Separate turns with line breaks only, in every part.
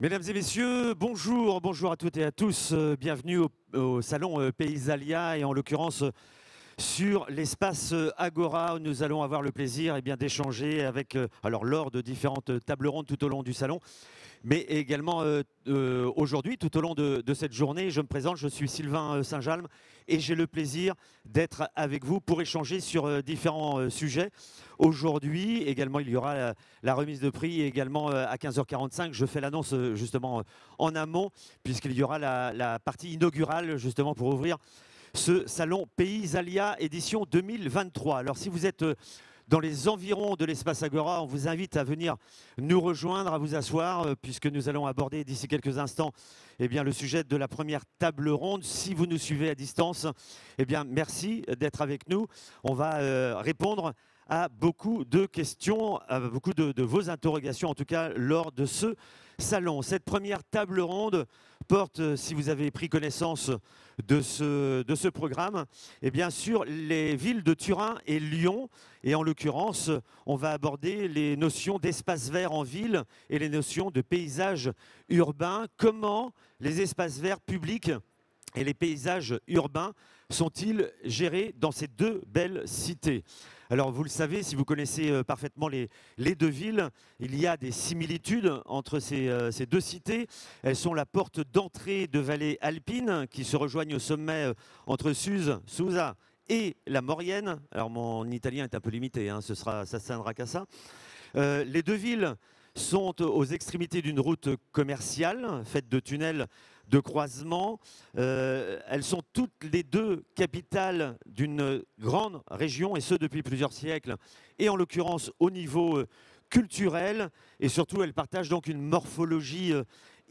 Mesdames et messieurs, bonjour, bonjour à toutes et à tous. Bienvenue au salon Paysalia et en l'occurrence sur l'espace Agora où nous allons avoir le plaisir d'échanger avec lors de différentes tables rondes tout au long du salon, mais également aujourd'hui tout au long de cette journée. Je me présente, je suis Sylvain Saint-Jalm et j'ai le plaisir d'être avec vous pour échanger sur différents sujets. Aujourd'hui également il y aura la remise de prix et également à 15h45 je fais l'annonce justement en amont puisqu'il y aura la partie inaugurale justement pour ouvrir ce salon Paysalia édition 2023. Alors si vous êtes dans les environs de l'espace Agora, on vous invite à venir nous rejoindre, à vous asseoir, puisque nous allons aborder d'ici quelques instants le sujet de la première table ronde. Si vous nous suivez à distance, merci d'être avec nous. On va répondre à beaucoup de questions, à beaucoup de vos interrogations, en tout cas lors de ce salon. Cette première table ronde porte, si vous avez pris connaissance de ce programme, sur les villes de Turin et Lyon. Et en l'occurrence, on va aborder les notions d'espace vert en ville et les notions de paysage urbain. Comment les espaces verts publics et les paysages urbains sont-ils gérés dans ces deux belles cités? Alors vous le savez, si vous connaissez parfaitement les deux villes, il y a des similitudes entre ces deux cités. Elles sont la porte d'entrée de vallées alpines qui se rejoignent au sommet entre Susa et la Maurienne. Alors mon italien est un peu limité, hein, ça tiendra qu'à ça. Les deux villes sont aux extrémités d'une route commerciale faite de tunnels de croisement. Elles sont toutes les deux capitales d'une grande région, et ce depuis plusieurs siècles, et en l'occurrence au niveau culturel. Et surtout, elles partagent donc une morphologie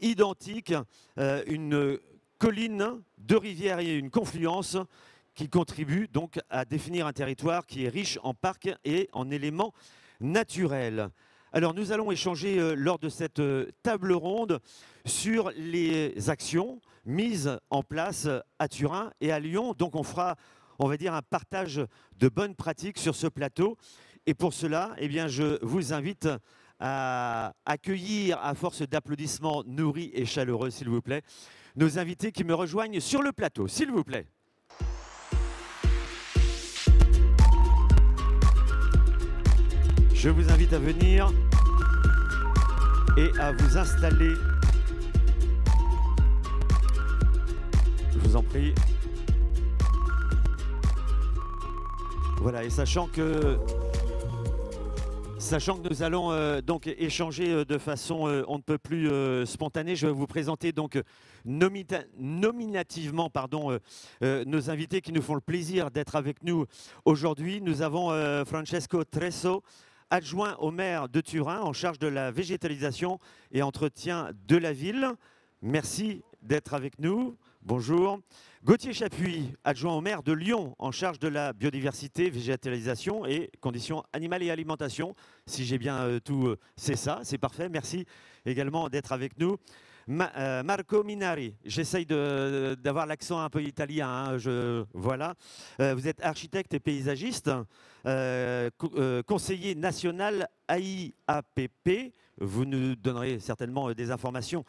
identique, une colline, deux rivières et une confluence qui contribuent donc à définir un territoire qui est riche en parcs et en éléments naturels. Alors nous allons échanger lors de cette table ronde sur les actions mises en place à Turin et à Lyon. Donc on fera, on va dire, un partage de bonnes pratiques sur ce plateau. Et pour cela, je vous invite à accueillir, à force d'applaudissements nourris et chaleureux, s'il vous plaît, nos invités qui me rejoignent sur le plateau, s'il vous plaît. Je vous invite à venir et à vous installer. Je vous en prie. Voilà, et sachant que nous allons donc échanger de façon on ne peut plus spontanée, je vais vous présenter donc nominativement nos invités qui nous font le plaisir d'être avec nous aujourd'hui. Nous avons Francesco Tresso, adjoint au maire de Turin en charge de la végétalisation et entretien de la ville. Merci d'être avec nous. Bonjour. Gauthier Chapuis, adjoint au maire de Lyon en charge de la biodiversité, végétalisation et conditions animales et alimentation. Si j'ai bien tout, c'est ça, c'est parfait. Merci également d'être avec nous. Marco Minari, j'essaye d'avoir l'accent un peu italien, hein, voilà. Vous êtes architecte et paysagiste, conseiller national AIAPP. Vous nous donnerez certainement des informations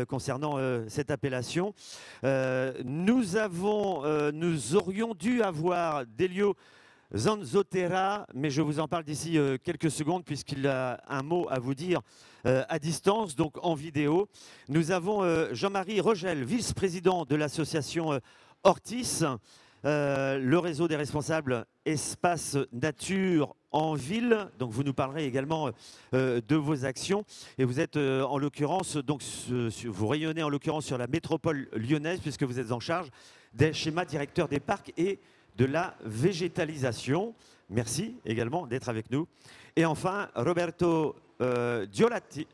concernant cette appellation. Nous aurions dû avoir Delio Zanzotera, mais je vous en parle d'ici quelques secondes puisqu'il a un mot à vous dire à distance, donc en vidéo. Nous avons Jean-Marie Rogel, vice-président de l'association Ortis, le réseau des responsables espace nature en ville. Donc vous nous parlerez également de vos actions et vous êtes en l'occurrence, donc vous rayonnez en l'occurrence sur la métropole lyonnaise puisque vous êtes en charge des schémas directeurs des parcs et de la végétalisation. Merci également d'être avec nous. Et enfin, Roberto Giolalti.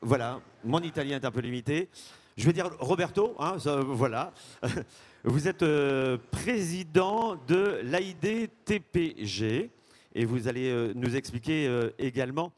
Voilà, mon italien est un peu limité. Je vais dire Roberto, hein, voilà. Vous êtes président de l'AID-TPG et vous allez nous expliquer également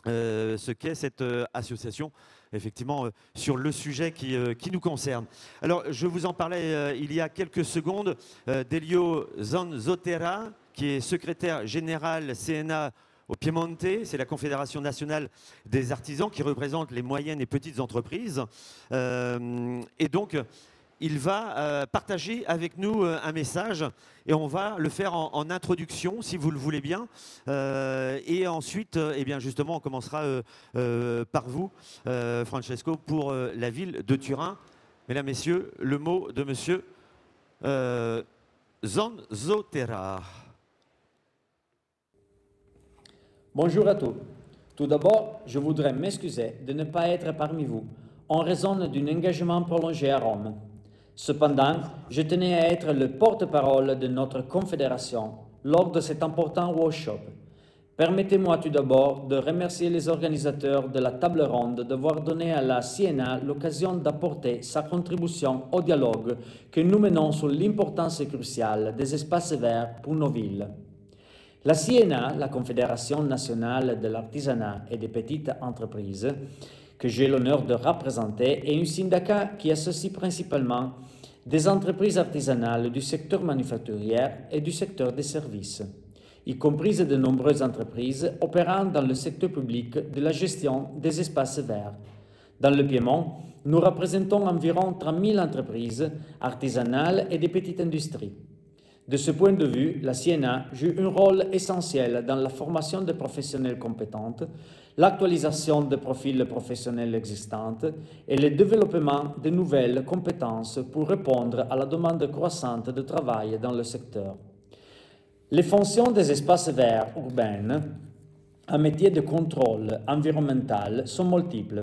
ce qu'est cette association, effectivement, sur le sujet qui nous concerne. Alors, je vous en parlais il y a quelques secondes, Delio Zanzotera, qui est secrétaire général CNA au Piemonte. C'est la Confédération nationale des artisans qui représente les moyennes et petites entreprises. Et donc, il va partager avec nous un message et on va le faire en introduction, si vous le voulez bien. Et ensuite, eh bien justement, on commencera par vous, Francesco, pour la ville de Turin. Mesdames, Messieurs, le mot de Monsieur Zanzotera.
Bonjour à tous. Tout d'abord, je voudrais m'excuser de ne pas être parmi vous en raison d'un engagement prolongé à Rome. Cependant, je tenais à être le porte-parole de notre confédération lors de cet important workshop. Permettez-moi tout d'abord de remercier les organisateurs de la table ronde d'avoir donné à la Siena l'occasion d'apporter sa contribution au dialogue que nous menons sur l'importance cruciale des espaces verts pour nos villes. La Siena, la Confédération nationale de l'artisanat et des petites entreprises, que j'ai l'honneur de représenter, est un syndicat qui associe principalement des entreprises artisanales du secteur manufacturier et du secteur des services, y compris de nombreuses entreprises opérant dans le secteur public de la gestion des espaces verts. Dans le Piémont, nous représentons environ 30 000 entreprises artisanales et des petites industries. De ce point de vue, la Siena joue un rôle essentiel dans la formation de professionnels compétents, l'actualisation des profils professionnels existants et le développement de nouvelles compétences pour répondre à la demande croissante de travail dans le secteur. Les fonctions des espaces verts urbains en métier de contrôle environnemental sont multiples.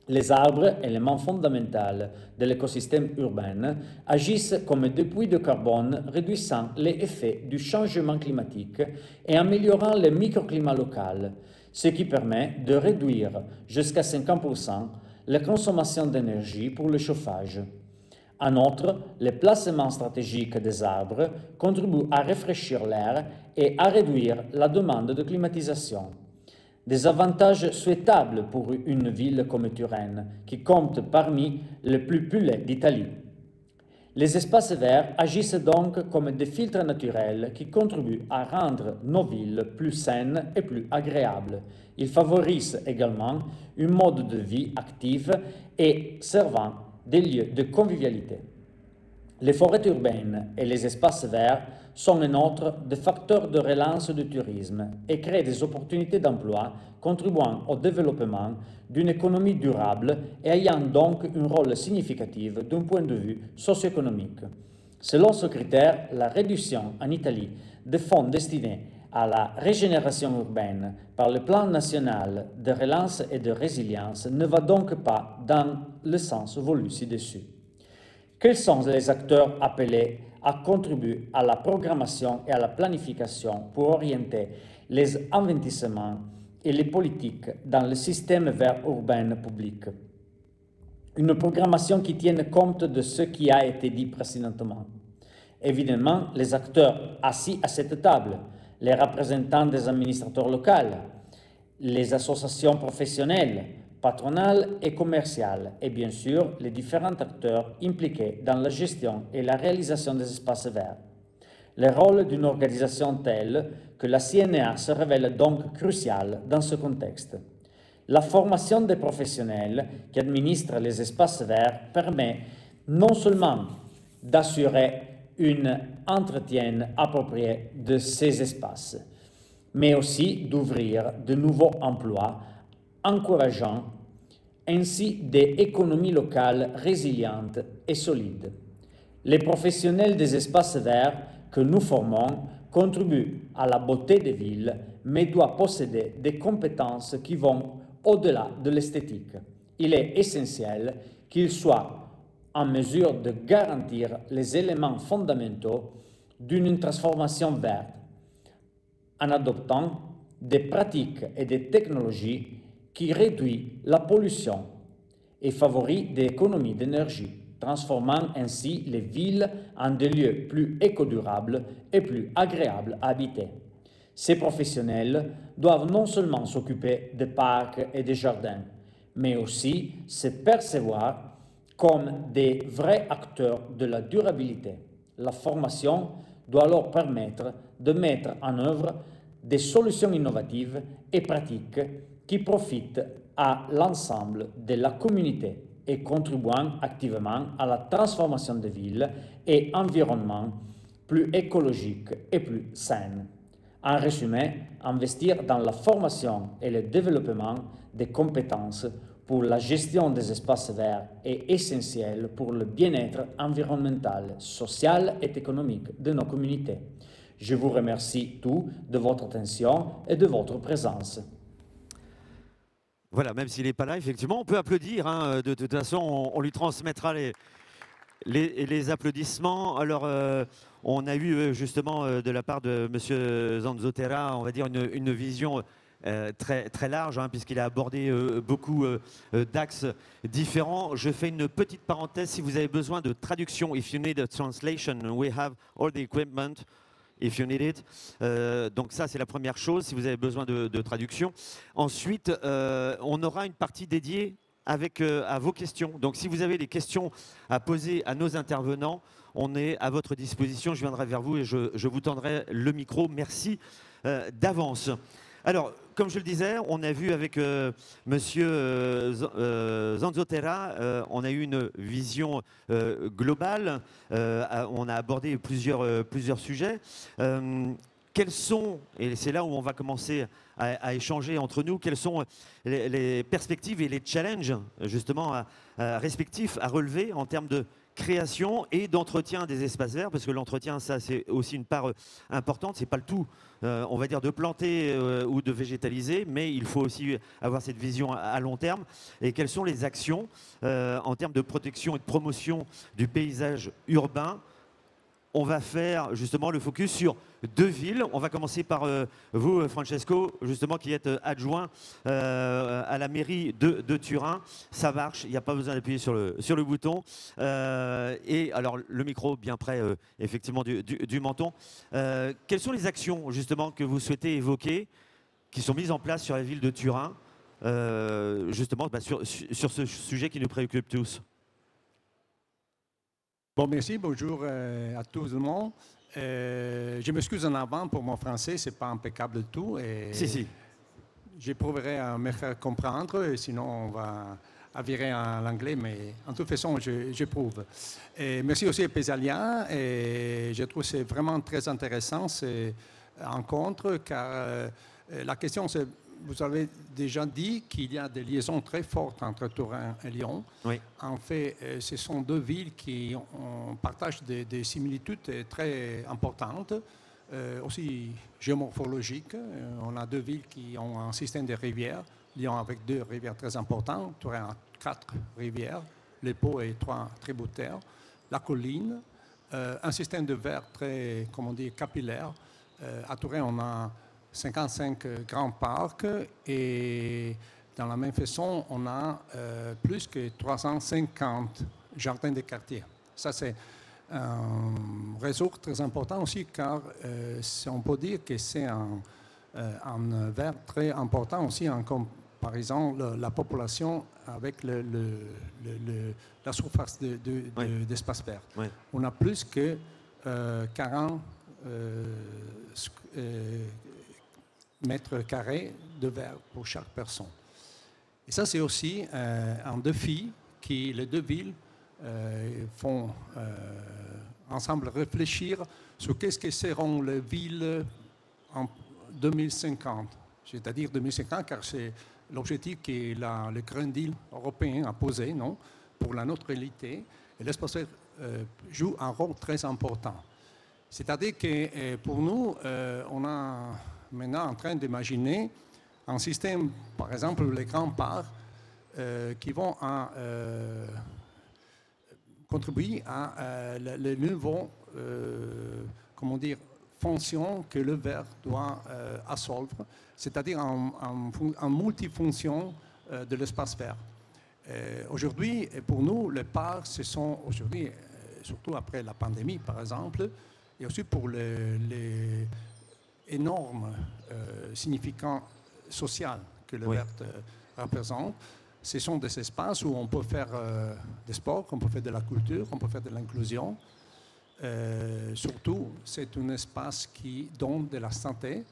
Les arbres, éléments fondamentaux de l'écosystème urbain, agissent comme des puits de carbone réduisant les effets du changement climatique et améliorant le microclimat local, ce qui permet de réduire jusqu'à 50% la consommation d'énergie pour le chauffage. En outre, le placement stratégique des arbres contribue à rafraîchir l'air et à réduire la demande de climatisation. Des avantages souhaitables pour une ville comme Turin, qui compte parmi les plus peuplées d'Italie. Les espaces verts agissent donc comme des filtres naturels qui contribuent à rendre nos villes plus saines et plus agréables. Ils favorisent également un mode de vie actif et servant des lieux de convivialité. Les forêts urbaines et les espaces verts sont un autre des facteurs de relance du tourisme et créent des opportunités d'emploi contribuant au développement d'une économie durable et ayant donc un rôle significatif d'un point de vue socio-économique. Selon ce critère, la réduction en Italie des fonds destinés à la régénération urbaine par le plan national de relance et de résilience ne va donc pas dans le sens voulu ci-dessus. Quels sont les acteurs appelés à contribuer à la programmation et à la planification pour orienter les investissements et les politiques dans le système vert urbain public? Une programmation qui tienne compte de ce qui a été dit précédemment. Évidemment, les acteurs assis à cette table, les représentants des administrateurs locaux, les associations professionnelles, patronales et commerciales, et bien sûr les différents acteurs impliqués dans la gestion et la réalisation des espaces verts. Le rôle d'une organisation telle que la CNA se révèle donc crucial dans ce contexte. La formation des professionnels qui administrent les espaces verts permet non seulement d'assurer un entretien approprié de ces espaces, mais aussi d'ouvrir de nouveaux emplois, encourageant ainsi des économies locales résilientes et solides. Les professionnels des espaces verts que nous formons contribuent à la beauté des villes, mais doivent posséder des compétences qui vont au-delà de l'esthétique. Il est essentiel qu'ils soient en mesure de garantir les éléments fondamentaux d'une transformation verte en adoptant des pratiques et des technologies qui réduisent la pollution et favorisent des économies d'énergie, transformant ainsi les villes en des lieux plus éco-durables et plus agréables à habiter. Ces professionnels doivent non seulement s'occuper des parcs et des jardins, mais aussi se percevoir comme des vrais acteurs de la durabilité. La formation doit leur permettre de mettre en œuvre des solutions innovatives et pratiques qui profitent à l'ensemble de la communauté et contribuant activement à la transformation de villes et environnements plus écologiques et plus sains. En résumé, investir dans la formation et le développement des compétences pour la gestion des espaces verts est essentiel pour le bien-être environnemental, social et économique de nos communautés. Je vous remercie tous de votre attention et de votre présence.
Voilà, même s'il n'est pas là, effectivement, on peut applaudir. Hein, de toute façon, on lui transmettra les applaudissements. Alors, on a eu justement de la part de M. Zanzotera, on va dire, une vision très large, hein, puisqu'il a abordé beaucoup d'axes différents. Je fais une petite parenthèse. Si vous avez besoin de traduction, if you need a translation, we have all the equipment. If you need it. Donc ça, c'est la première chose, si vous avez besoin de traduction. Ensuite, on aura une partie dédiée à vos questions. Donc si vous avez des questions à poser à nos intervenants, on est à votre disposition. Je viendrai vers vous et je vous tendrai le micro. Merci d'avance. Alors, comme je le disais, on a vu avec Monsieur Zanzotera, on a eu une vision globale, on a abordé plusieurs sujets. Quels sont, et c'est là où on va commencer à échanger entre nous, quelles sont les perspectives et les challenges justement respectifs à relever en termes de création et d'entretien des espaces verts, parce que l'entretien, ça c'est aussi une part importante, c'est pas le tout, on va dire, de planter ou de végétaliser, mais il faut aussi avoir cette vision à long terme. Et quelles sont les actions en termes de protection et de promotion du paysage urbain? On va faire justement le focus sur deux villes. On va commencer par vous, Francesco, justement, qui êtes adjoint à la mairie de Turin. Ça marche, il n'y a pas besoin d'appuyer sur le bouton. Et alors, le micro bien près, effectivement, du menton. Quelles sont les actions, justement, que vous souhaitez évoquer, qui sont mises en place sur la ville de Turin, justement, sur ce sujet qui nous préoccupe tous?
Bon, merci, bonjour à tout le monde. Je m'excuse en avant pour mon français, c'est pas impeccable du tout. Et
si.
J'éprouverai à me faire comprendre, sinon on va virer en anglais, mais en toute façon, j'éprouve. Merci aussi à Pesalia, et je trouve que c'est vraiment très intéressant ces rencontres, car la question c'est, vous avez déjà dit qu'il y a des liaisons très fortes entre Turin et Lyon.
Oui.
En fait, ce sont deux villes qui partagent des similitudes très importantes, aussi géomorphologiques. On a deux villes qui ont un système de rivières. Lyon avec deux rivières très importantes, Turin a 4 rivières, les Pô et 3 tributaires, la colline, un système de verre très, comment dire, capillaire. À Turin, on a 55 grands parcs et dans la même façon, on a plus que 350 jardins de quartier. Ça, c'est un réseau très important aussi car on peut dire que c'est un verre très important aussi en comparaison de la population avec la surface d'espace vert.
Oui.
On a plus que 40 mètres carrés de verre pour chaque personne. Et ça, c'est aussi un défi que les deux villes font ensemble réfléchir sur qu'est-ce que seront les villes en 2050. C'est-à-dire 2050, car c'est l'objectif que le Green Deal européen a posé, non, pour la neutralité. Et l'espace vert joue un rôle très important. C'est-à-dire que pour nous, on a maintenant en train d'imaginer un système, par exemple les grands parcs, qui vont contribuer à le nouveau, comment dire, fonction que le verre doit assolver, c'est-à-dire en multifonction de l'espace vert. Aujourd'hui, pour nous, les parcs, ce sont aujourd'hui, surtout après la pandémie par exemple, et aussi pour les énormes significants sociaux que le vert représente, ce sont des espaces où on peut faire des sports, on peut faire de la culture, on peut faire de l'inclusion. Surtout, c'est un espace qui donne de la santé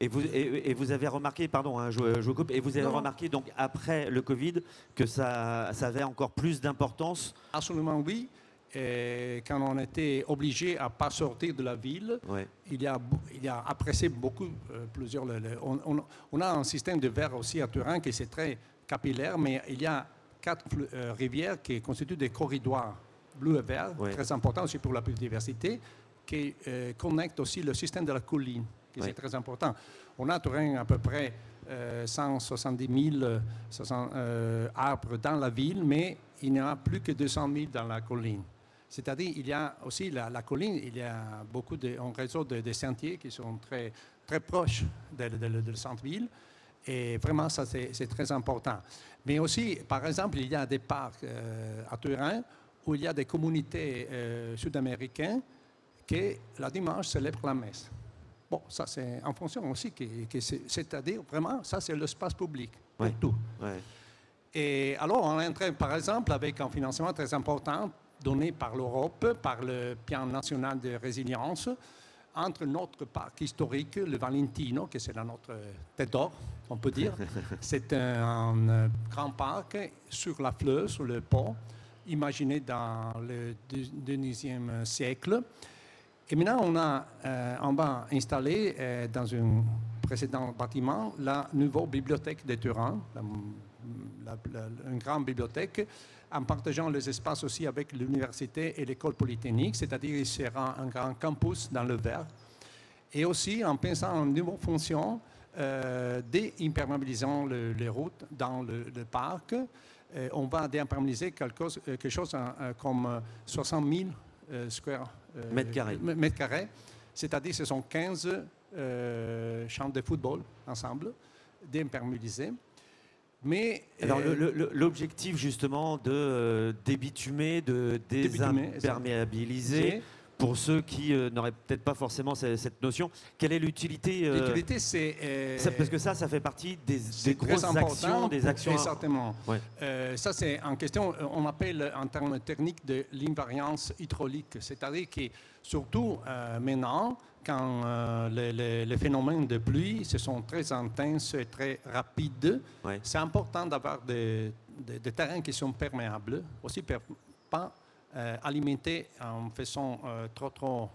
Et vous avez remarqué, pardon, hein, je vous coupe, et vous avez remarqué donc après le Covid que ça avait encore plus d'importance?
Absolument oui. Et quand on était obligé à ne pas sortir de la ville,
Ouais.
il a apprécié beaucoup plusieurs. On a un système de verre aussi à Turin qui c'est très capillaire, mais il y a 4 rivières qui constituent des corridors bleu et vert, très importants aussi pour la biodiversité, qui connectent aussi le système de la colline, qui c'est très important. On a à Turin à peu près 170 000 arbres dans la ville, mais il n'y en a plus que 200 000 dans la colline. C'est-à-dire il y a aussi la colline, il y a un réseau de sentiers qui sont très, très proches du centre-ville. Et vraiment, ça, c'est très important. Mais aussi, par exemple, il y a des parcs à Turin où il y a des communautés sud-américaines qui, la dimanche, célèbrent la messe. Bon, ça, c'est en fonction aussi, c'est-à-dire, vraiment, ça, c'est l'espace public pour tout.
Ouais.
Et alors, on est en train, par exemple, avec un financement très important donné par l'Europe, par le Plan national de résilience, entre notre parc historique, le Valentino, qui c'est notre tête d'or, on peut dire. C'est un grand parc sur la Fleuve, sur le pont, imaginé dans le 19e siècle. Et maintenant, on va installer dans un précédent bâtiment la nouvelle bibliothèque de Turin, une grande bibliothèque, en partageant les espaces aussi avec l'université et l'école polytechnique, c'est-à-dire il sera un grand campus dans le vert. Et aussi en pensant en nouvelles fonctions, déimperméabilisant les routes dans le parc, on va déimperméabiliser quelque chose comme 60 000 mètres carrés. C'est-à-dire ce sont 15 champs de football ensemble, déimperméabilisés. Mais
alors l'objectif justement de débitumer, de désimperméabiliser, pour ceux qui n'auraient peut-être pas forcément cette notion, quelle est l'utilité?
L'utilité, c'est...
parce que ça fait partie des grosses actions, des actions...
Exactement. Ouais. Ça, c'est en question, on appelle en termes techniques de l'invariance hydraulique. C'est-à-dire que surtout maintenant, quand les phénomènes de pluie se sont très intenses et très rapides, c'est important d'avoir des terrains qui sont perméables, aussi pas alimenter en faisant trop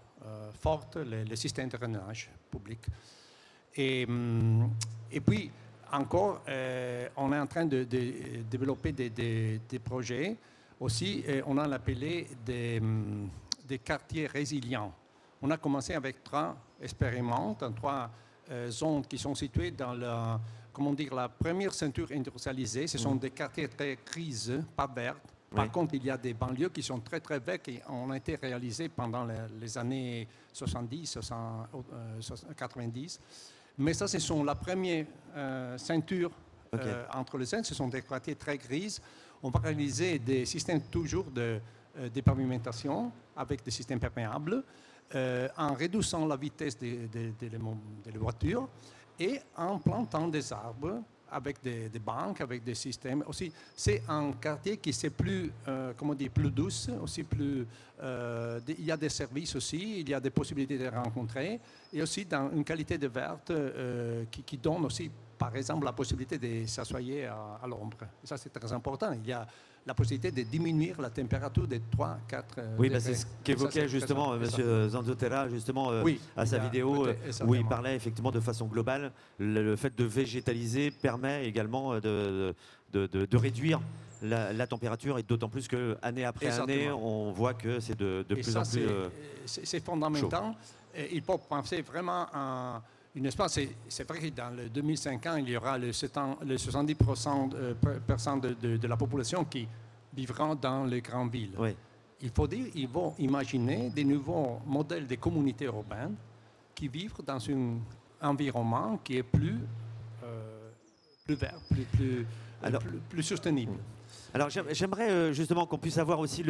forte le système de drainage public. Et puis, encore, on est en train de développer des projets. Aussi, on a appelé des quartiers résilients. On a commencé avec 3 expériments dans 3 zones qui sont situées dans la première ceinture industrialisée. Ce sont des quartiers très grises, pas verts. Par contre, il y a des banlieues qui sont très, très vieilles et ont été réalisées pendant les années 70, 90. Mais ça, ce sont la première ceinture entre les zones. Ce sont des quartiers très grises. On va réaliser des systèmes toujours de pavimentation avec des systèmes perméables en réduisant la vitesse des voitures et en plantant des arbres avec des banques, avec des systèmes. Aussi, c'est un quartier qui est plus, plus douce, aussi plus. Il y a des services aussi, il y a des possibilités de rencontrer, et aussi dans une qualité de verte qui donne aussi, par exemple, la possibilité de s'asseoir à l'ombre. Ça, c'est très important. Il y a la possibilité de diminuer la température de 3-4
oui, c'est ce qu'évoquait justement M. Zanzotella justement, à sa vidéo où il parlait effectivement de façon globale. Le fait de végétaliser permet également de réduire la température, et d'autant plus qu'année après année, on voit que c'est de plus en plus
c'est fondamental. Il faut penser vraiment à une espace. C'est vrai que dans le 2050, il y aura le 70% de la population qui vivra dans les grandes villes.
Oui.
Il faut dire qu'ils vont imaginer des nouveaux modèles de communautés urbaines qui vivent dans un environnement qui est plus vert, plus soutenable.
Alors j'aimerais justement qu'on puisse avoir aussi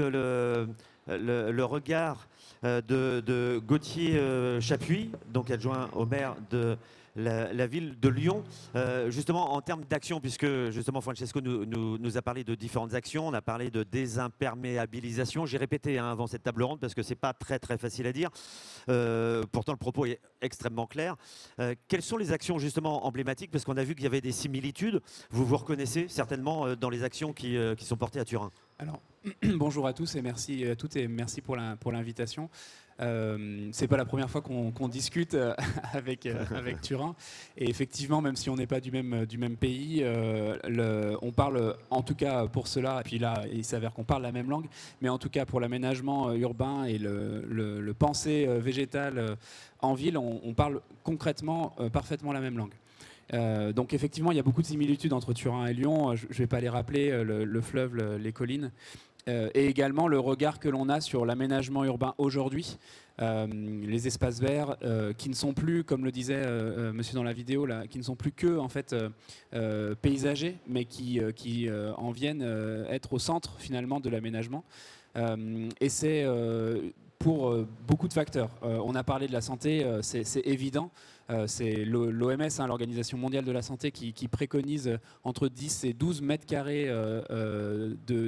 le regard de Gauthier Chapuis, donc adjoint au maire de la ville de Lyon, justement en termes d'action, puisque justement Francesco nous a parlé de différentes actions, on a parlé de désimperméabilisation, j'ai répété avant cette table ronde parce que c'est pas très facile à dire, pourtant le propos est extrêmement clair. Quelles sont les actions justement emblématiques, parce qu'on a vu qu'il y avait des similitudes, vous vous reconnaissez certainement dans les actions qui sont portées à Turin?
Alors, bonjour à tous et merci à toutes et merci pour l'invitation. C'est pas la première fois qu'on discute avec Turin. Et effectivement, même si on n'est pas du même pays, on parle, en tout cas pour cela, et puis là, il s'avère qu'on parle la même langue, mais en tout cas pour l'aménagement urbain et le penser végétal en ville, on parle concrètement parfaitement la même langue. Donc effectivement, il y a beaucoup de similitudes entre Turin et Lyon. Je ne vais pas les rappeler, le fleuve, les collines. Et également le regard que l'on a sur l'aménagement urbain aujourd'hui, les espaces verts qui ne sont plus, comme le disait monsieur dans la vidéo, là, qui ne sont plus que en fait, paysagers, mais qui en viennent être au centre finalement de l'aménagement. Et c'est pour beaucoup de facteurs. On a parlé de la santé, c'est évident. C'est l'OMS, l'Organisation mondiale de la santé, qui préconise entre 10 et 12 mètres carrés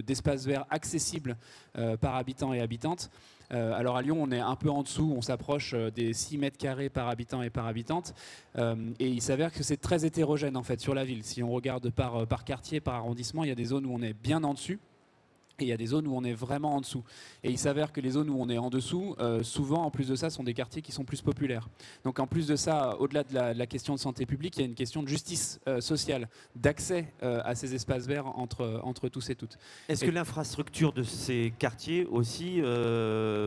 d'espace vert accessible par habitant et habitante. Alors à Lyon, on est un peu en dessous, on s'approche des 6 mètres carrés par habitant et par habitante. Et il s'avère que c'est très hétérogène en fait sur la ville. Si on regarde par quartier, par arrondissement, il y a des zones où on est bien en dessus. Et il y a des zones où on est vraiment en dessous. Et il s'avère que les zones où on est en dessous, souvent, en plus de ça, sont des quartiers qui sont plus populaires. Donc en plus de ça, au-delà de la question de santé publique, il y a une question de justice sociale, d'accès à ces espaces verts entre tous et toutes.
Est-ce que l'infrastructure de ces quartiers aussi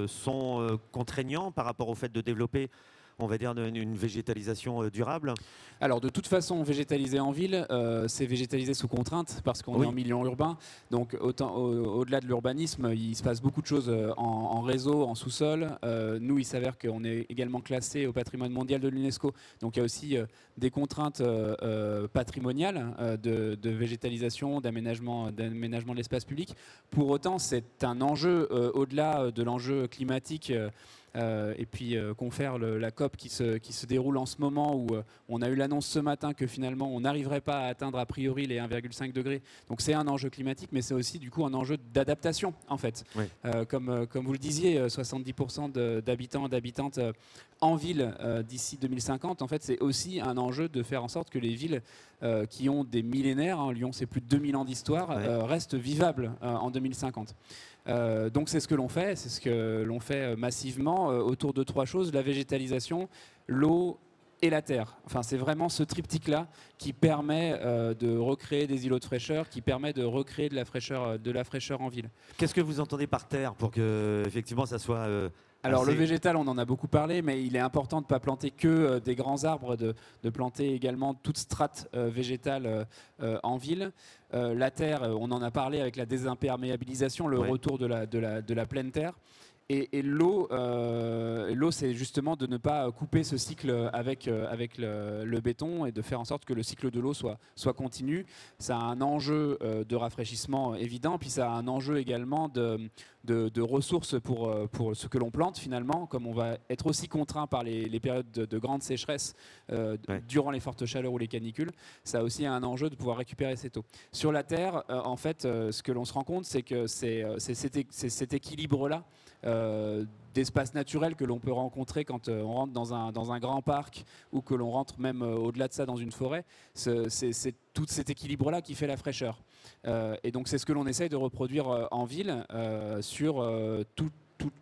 sont contraignants par rapport au fait de développer, on va dire, une végétalisation durable?
Alors de toute façon, végétaliser en ville, c'est végétaliser sous contrainte parce qu'on est en milieu urbain. Donc au-delà de l'urbanisme, il se passe beaucoup de choses en réseau, en sous-sol. Nous, il s'avère qu'on est également classé au patrimoine mondial de l'UNESCO. Donc il y a aussi des contraintes patrimoniales de végétalisation, d'aménagement de l'espace public. Pour autant, c'est un enjeu au-delà de l'enjeu climatique. Et puis confère la COP qui se déroule en ce moment où on a eu l'annonce ce matin que finalement on n'arriverait pas à atteindre a priori les 1,5 degrés. Donc c'est un enjeu climatique, mais c'est aussi du coup un enjeu d'adaptation en fait. Oui. Comme vous le disiez, 70% d'habitants et d'habitantes en ville d'ici 2050, en fait c'est aussi un enjeu de faire en sorte que les villes qui ont des millénaires, hein, Lyon c'est plus de 2000 ans d'histoire, restent vivables en 2050. Donc c'est ce que l'on fait, c'est ce que l'on fait massivement autour de 3 choses, la végétalisation, l'eau et la terre. Enfin, c'est vraiment ce triptyque-là qui permet de recréer des îlots de fraîcheur, qui permet de recréer de la fraîcheur en ville.
Qu'est-ce que vous entendez par terre pour que effectivement ça soit
alors le végétal, on en a beaucoup parlé, mais il est important de ne pas planter que des grands arbres, de planter également toute strate végétale en ville. La terre, on en a parlé avec la désimperméabilisation, le retour de la pleine terre. Et l'eau, c'est justement de ne pas couper ce cycle avec le béton et de faire en sorte que le cycle de l'eau soit continu. Ça a un enjeu de rafraîchissement évident, puis ça a un enjeu également de ressources pour ce que l'on plante finalement, comme on va être aussi contraint par les périodes de grande sécheresse durant les fortes chaleurs ou les canicules. Ça a aussi un enjeu de pouvoir récupérer cette eau. Sur la terre, en fait, ce que l'on se rend compte, c'est que c'est cet équilibre-là d'espace naturel que l'on peut rencontrer quand on rentre dans un grand parc ou que l'on rentre même au-delà de ça dans une forêt. C'est tout cet équilibre-là qui fait la fraîcheur. Et donc c'est ce que l'on essaye de reproduire en ville sur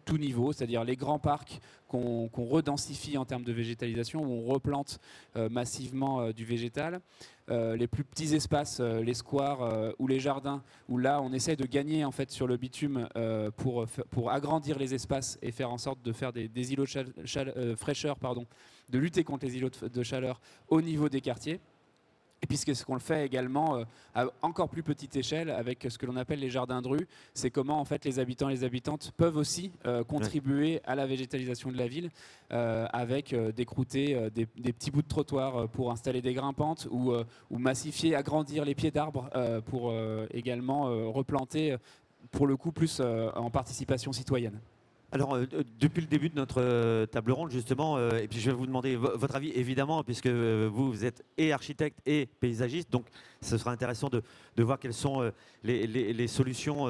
tout niveau, c'est-à-dire les grands parcs qu'on redensifie en termes de végétalisation, où on replante massivement du végétal. Les plus petits espaces, les squares ou les jardins, où là on essaie de gagner en fait sur le bitume pour agrandir les espaces et faire en sorte de faire des îlots de fraîcheur, de lutter contre les îlots de chaleur au niveau des quartiers. Et puisque ce qu'on le fait également à encore plus petite échelle avec ce que l'on appelle les jardins de rue, c'est comment en fait les habitants et les habitantes peuvent aussi contribuer à la végétalisation de la ville avec décrouter des petits bouts de trottoir pour installer des grimpantes ou massifier, agrandir les pieds d'arbres pour également replanter pour le coup plus en participation citoyenne.
Alors, depuis le début de notre table ronde, justement, et puis je vais vous demander votre avis, évidemment, puisque vous êtes et architecte et paysagiste, donc ce sera intéressant de voir quelles sont les solutions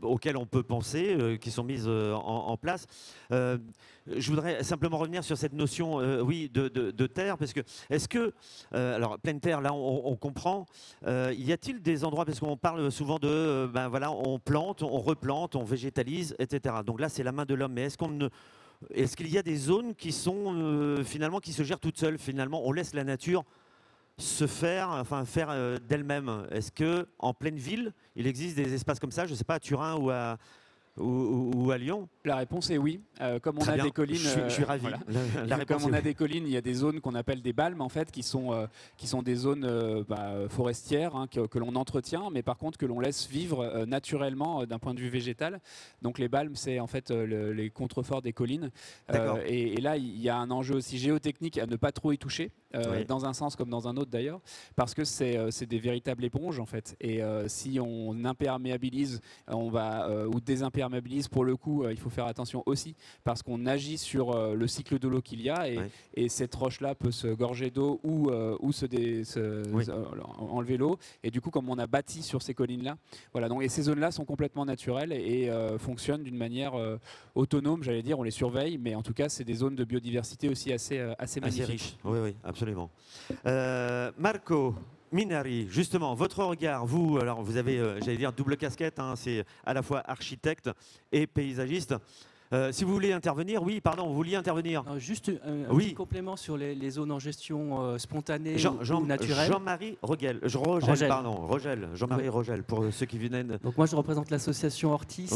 auxquelles on peut penser, qui sont mises en place. Je voudrais simplement revenir sur cette notion, oui, de terre, parce que est-ce que, alors pleine terre, là, on comprend. Y a-t-il des endroits, parce qu'on parle souvent de, ben voilà, on plante, on replante, on végétalise, etc. Donc là, c'est la main de l'homme. Mais est-ce qu'il y a des zones qui sont finalement qui se gèrent toutes seules? Finalement, on laisse la nature se faire, enfin faire d'elle-même. Est-ce que en pleine ville, il existe des espaces comme ça? Je ne sais pas, à Turin ou à Lyon?
La réponse est oui. Comme on
Très
a
bien.
des collines,
Je suis ravi.
voilà.
La réponse
Comme on
est
a
oui.
des collines, il y a des zones qu'on appelle des balmes en fait, qui sont des zones forestières hein, que l'on entretient, mais par contre que l'on laisse vivre naturellement d'un point de vue végétal. Donc les balmes, c'est en fait les contreforts des collines. Et là, il y a un enjeu aussi géotechnique à ne pas trop y toucher.
Oui.
Dans un sens comme dans un autre d'ailleurs, parce que c'est des véritables éponges en fait. Et si on imperméabilise, ou désimperméabilise, pour le coup, il faut faire attention aussi, parce qu'on agit sur le cycle de l'eau qu'il y a, et cette roche-là peut se gorger d'eau ou enlever l'eau. Et du coup, comme on a bâti sur ces collines-là, voilà. Donc, et ces zones-là sont complètement naturelles et fonctionnent d'une manière autonome, j'allais dire. On les surveille, mais en tout cas, c'est des zones de biodiversité aussi assez magnifiques.
Assez riche. Oui, oui, absolument. Marco Minari, justement, votre regard, vous, alors vous avez, j'allais dire, double casquette, hein, c'est à la fois architecte et paysagiste. Si vous voulez intervenir, oui, pardon, vous vouliez intervenir.
Non, juste un petit complément sur les zones en gestion spontanée ou naturelle.
Jean-Marie Rogel, Jean-Marie Rogel, pour ceux qui viennent.
Donc moi je représente l'association Ortis,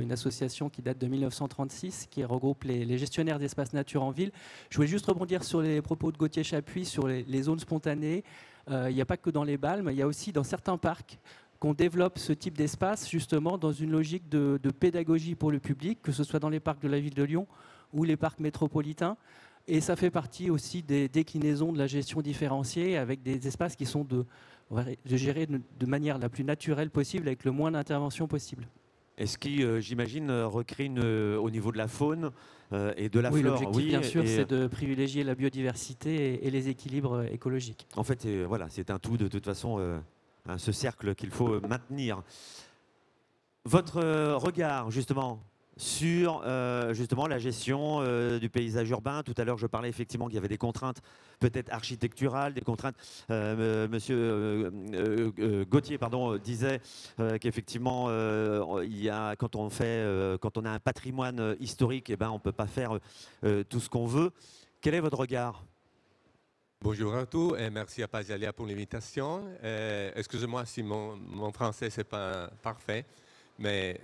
une association qui date de 1936, qui regroupe les gestionnaires d'espaces nature en ville. Je voulais juste rebondir sur les propos de Gauthier Chapuis sur les zones spontanées. Il n'y a pas que dans les balmes, il y a aussi dans certains parcs qu'on développe ce type d'espace justement dans une logique de pédagogie pour le public, que ce soit dans les parcs de la ville de Lyon ou les parcs métropolitains. Et ça fait partie aussi des déclinaisons de la gestion différenciée avec des espaces qui sont gérés de manière la plus naturelle possible, avec le moins d'intervention possible.
Et ce qui, j'imagine, recrée au niveau de la faune et de la flore.
L'objectif, bien sûr, c'est de privilégier la biodiversité et les équilibres écologiques.
En fait, voilà, c'est un tout de toute façon. Ce cercle qu'il faut maintenir. Votre regard justement sur justement la gestion du paysage urbain. Tout à l'heure, je parlais effectivement qu'il y avait des contraintes peut-être architecturales, des contraintes. Monsieur Gauthier, pardon, disait qu'effectivement, quand on a un patrimoine historique, eh ben, on ne peut pas faire tout ce qu'on veut. Quel est votre regard ?
Bonjour à tous et merci à Paisalia pour l'invitation. Excusez-moi si mon français n'est pas parfait, mais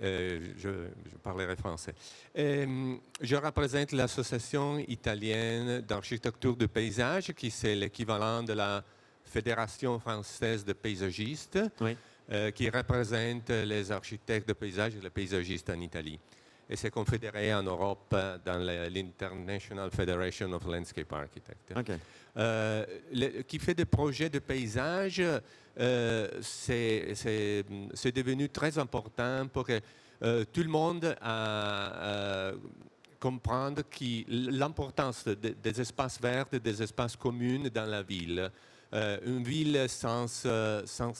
je parlerai français. Je représente l'association italienne d'architecture de paysage, qui c'est l'équivalent de la Fédération française de paysagistes, qui représente les architectes de paysage et les paysagistes en Italie. Et c'est confédéré en Europe dans l'International Federation of Landscape Architects.
Okay.
Qui fait des projets de paysage, c'est devenu très important pour que tout le monde comprenne l'importance des espaces verts, des espaces communs dans la ville. Une ville sans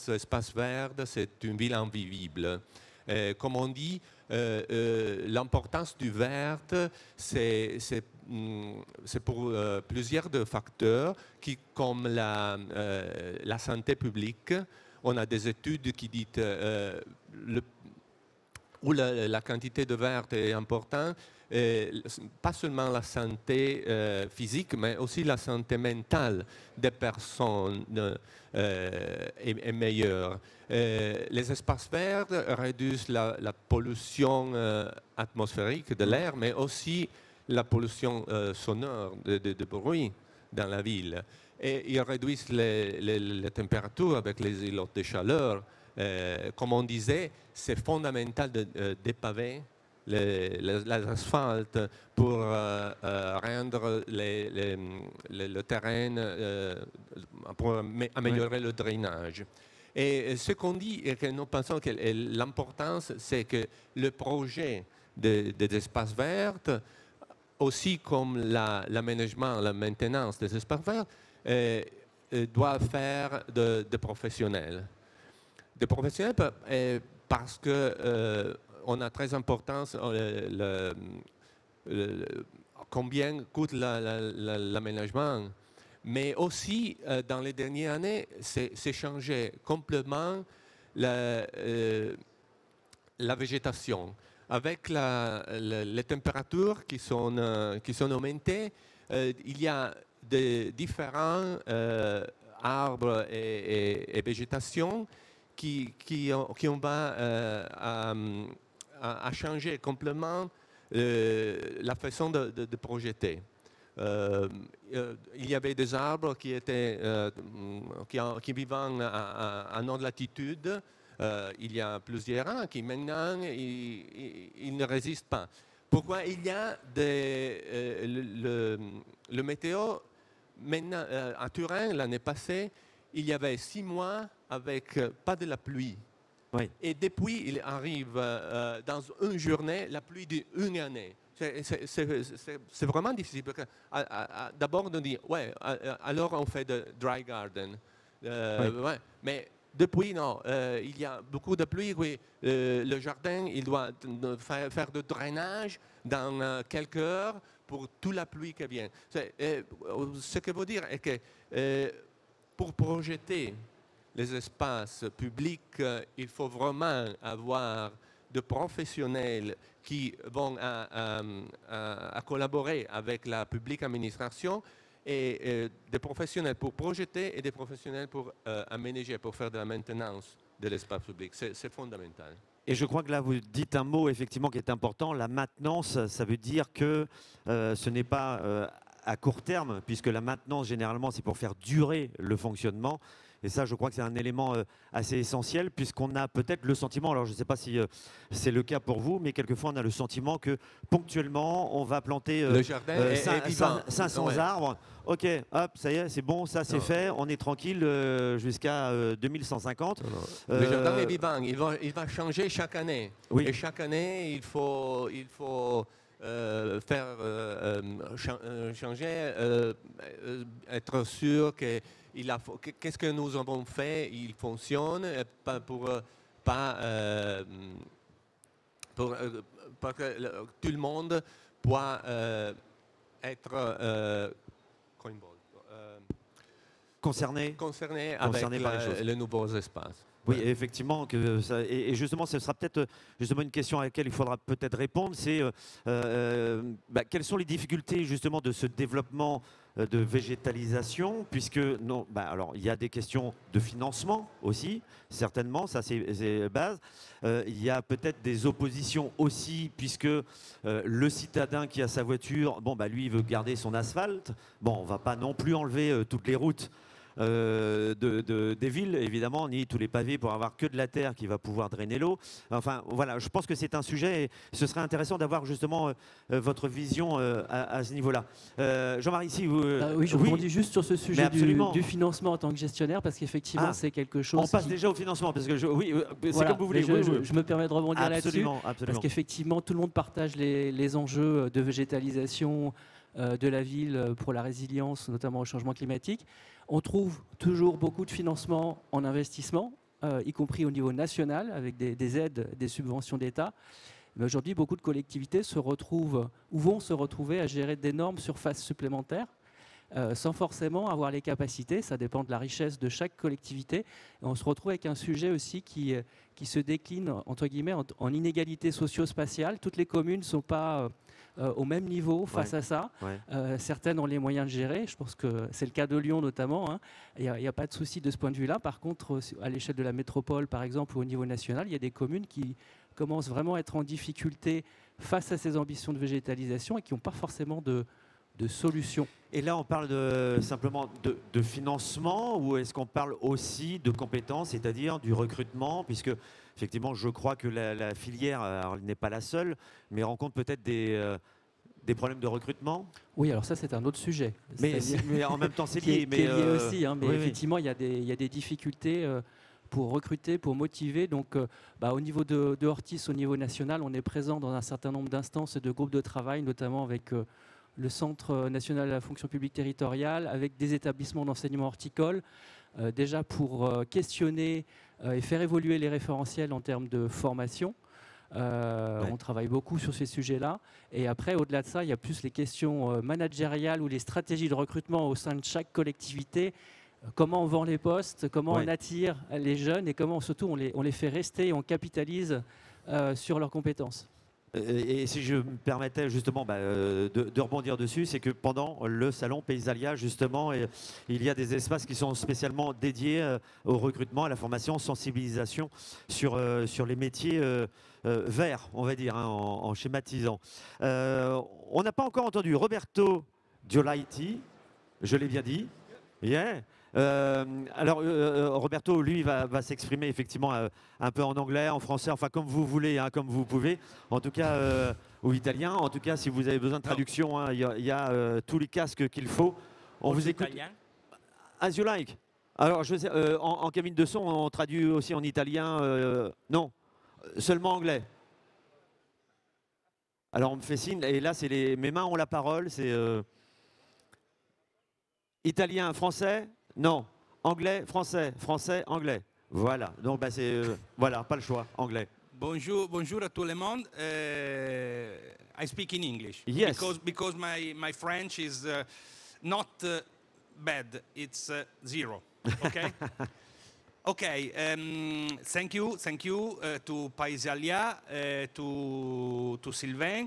espace vert, c'est une ville invivable. Comme on dit, l'importance du vert, c'est pour plusieurs de facteurs comme la santé publique. On a des études qui disent où la quantité de vert est importante, pas seulement la santé physique, mais aussi la santé mentale des personnes est meilleure. Les espaces verts réduisent la pollution atmosphérique de l'air, mais aussi la pollution sonore de bruit dans la ville. Et ils réduisent les températures avec les îlots de chaleur. Comme on disait, c'est fondamental de dépaver l'asphalte pour rendre le terrain, pour améliorer le drainage. Et ce qu'on dit et que nous pensons que l'importance, c'est que le projet des espaces verts, aussi comme l'aménagement, la maintenance des espaces verts, doit faire des professionnels. Des professionnels parce que on a très importance combien coûte l'aménagement. Mais aussi, dans les dernières années, c'est changé complètement la végétation. Avec les températures qui sont augmentées, il y a différents arbres et végétation qui ont à changer complètement la façon de projeter. Il y avait des arbres qui vivaient à notre latitude. Il y a plusieurs ans qui maintenant ils ne résistent pas. Pourquoi il y a le météo maintenant à Turin l'année passée, il y avait 6 mois avec pas de la pluie.
Oui.
Et depuis, il arrive dans une journée la pluie d'une année. C'est vraiment difficile. D'abord, on dit, ouais, alors on fait de dry garden.
Oui.
Ouais, mais depuis, non, il y a beaucoup de pluie. Oui, le jardin, il doit faire de drainage dans quelques heures pour toute la pluie qui vient. Ce que veut dire est que pour projeter les espaces publics, il faut vraiment avoir de professionnels qui vont à collaborer avec la publique administration et des professionnels pour projeter et des professionnels pour aménager, pour faire de la maintenance de l'espace public. C'est fondamental.
Et je crois que là, vous dites un mot effectivement qui est important. La maintenance, ça veut dire que ce n'est pas à court terme, puisque la maintenance, généralement, c'est pour faire durer le fonctionnement. Et ça, je crois que c'est un élément assez essentiel, puisqu'on a peut-être le sentiment, alors je ne sais pas si c'est le cas pour vous, mais quelquefois on a le sentiment que ponctuellement, on va planter
le jardin est vivant.
500
Ouais.
arbres. Ok, hop, ça y est, c'est bon, ça c'est fait, on est tranquille jusqu'à 2150.
Le jardin est vivant, il va changer chaque année.
Oui.
Et chaque année, il faut faire changer, être sûr que qu'est-ce que nous avons fait, il fonctionne, pour que tout le monde puisse être
Concerné
avec
par les choses.
les nouveaux espaces.
Oui, effectivement, et justement, ce sera peut-être justement une question à laquelle il faudra peut-être répondre, c'est quelles sont les difficultés justement de ce développement de végétalisation, puisque alors il y a des questions de financement aussi, certainement, ça c'est base. Il y a peut-être des oppositions aussi, puisque le citadin qui a sa voiture, lui il veut garder son asphalte. Bon, on va pas non plus enlever toutes les routes des villes, évidemment, ni tous les pavés pour avoir que de la terre qui va pouvoir drainer l'eau. Enfin, voilà, je pense que c'est un sujet et ce serait intéressant d'avoir justement votre vision à ce niveau-là. Jean-Marie, si vous...
oui, je rebondis juste sur ce sujet du financement en tant que gestionnaire, parce qu'effectivement, c'est quelque chose...
On passe déjà au financement, parce que c'est
voilà,
comme vous voulez.
Je me permets de rebondir là-dessus, parce
Absolument.
qu'effectivement, tout le monde partage les enjeux de végétalisation de la ville pour la résilience, notamment au changement climatique. On trouve toujours beaucoup de financement en investissement, y compris au niveau national, avec des aides, des subventions d'État. Mais aujourd'hui, beaucoup de collectivités se retrouvent ou vont se retrouver à gérer d'énormes surfaces supplémentaires, sans forcément avoir les capacités. Ça dépend de la richesse de chaque collectivité. Et on se retrouve avec un sujet aussi qui se décline entre guillemets en inégalité socio-spatiale. Toutes les communes ne sont pas au même niveau face à ça. Certaines ont les moyens de gérer. Je pense que c'est le cas de Lyon notamment. Il n'y a pas de souci de ce point de vue-là. Par contre, à l'échelle de la métropole, par exemple, ou au niveau national, il y a des communes qui commencent vraiment à être en difficulté face à ces ambitions de végétalisation et qui n'ont pas forcément de solutions.
Et là, on parle simplement de financement, ou est-ce qu'on parle aussi de compétences, c'est-à-dire du recrutement, puisque effectivement, je crois que la filière, alors, elle n'est pas la seule, mais rencontre peut-être des problèmes de recrutement.
Oui, alors ça, c'est un autre sujet.
Mais en même temps, c'est lié.
Qui est lié aussi, mais
oui,
effectivement, il y a des difficultés pour recruter, pour motiver. Donc, au niveau de Hortis, au niveau national, on est présent dans un certain nombre d'instances et de groupes de travail, notamment avec le Centre national de la fonction publique territoriale, avec des établissements d'enseignement horticole, déjà pour questionner et faire évoluer les référentiels en termes de formation. On travaille beaucoup sur ces sujets-là. Et après, au-delà de ça, il y a plus les questions managériales ou les stratégies de recrutement au sein de chaque collectivité. Comment on vend les postes, comment on attire les jeunes et comment surtout on les fait rester et on capitalise sur leurs compétences.
Et si je me permettais justement de rebondir dessus, c'est que pendant le salon Paysalia, justement, il y a des espaces qui sont spécialement dédiés au recrutement, à la formation, sensibilisation sur les métiers verts, on va dire, hein, en schématisant. On n'a pas encore entendu Roberto Giolaiti, je l'ai bien dit. Yeah. Alors, Roberto, lui, va s'exprimer effectivement un peu en anglais, en français, enfin comme vous voulez, hein, comme vous pouvez, en tout cas, ou italien. En tout cas, si vous avez besoin de traduction, hein, il y a tous les casques qu'il faut. On vous écoute.
Italien.
As you like. Alors, je sais, en cabine de son, on traduit aussi en italien. Non, seulement anglais. Alors, on me fait signe, et là, mes mains ont la parole, c'est italien, français. Non, anglais, français, français, anglais. Voilà, donc c'est voilà, pas le choix, anglais.
Bonjour à tout le monde. I speak in English.
Yes.
Because my French is not bad. It's 0. Okay. Okay. Thank you to Paysalia, to Sylvain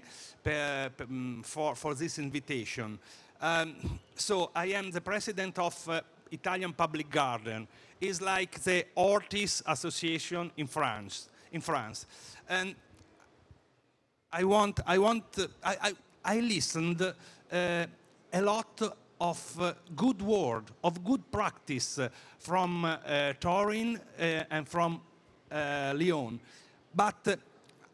for this invitation. So I am the president of Italian Public Garden. It's like the Hortis Association in France. And I listened a lot of good word, of good practice from Turin and from Lyon. But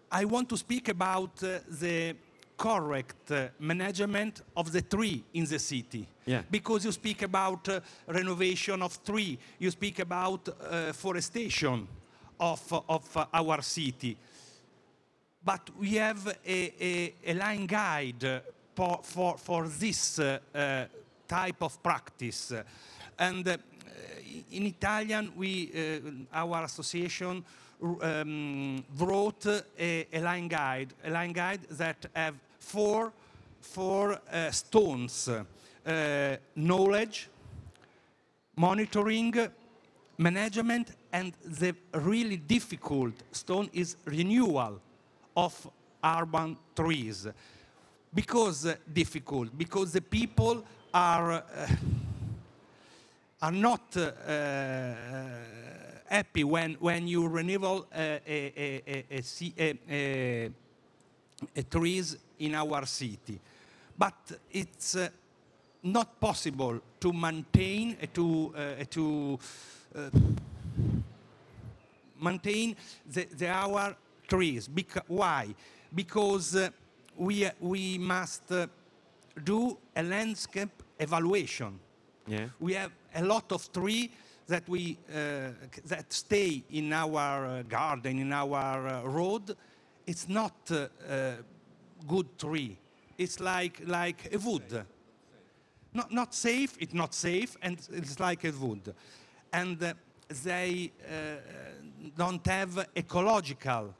I want to speak about the correct management of the tree in the city.
Yeah.
Because you speak about renovation of tree, you speak about forestation of our city. But we have a line guide for this type of practice. And in Italian, our association wrote a line guide that have four stones: knowledge, monitoring, management, and the really difficult stone is renewal of urban trees. Because difficult, because the people are not happy when you renew trees in our city. But it's not possible to maintain our trees. Why? Because we must do a landscape evaluation.
Yeah.
We have a lot of trees that that stay in our garden, in our road. It's not a good tree. It's like a wood. Not safe. It's not safe, and it's like a wood. And they don't have ecological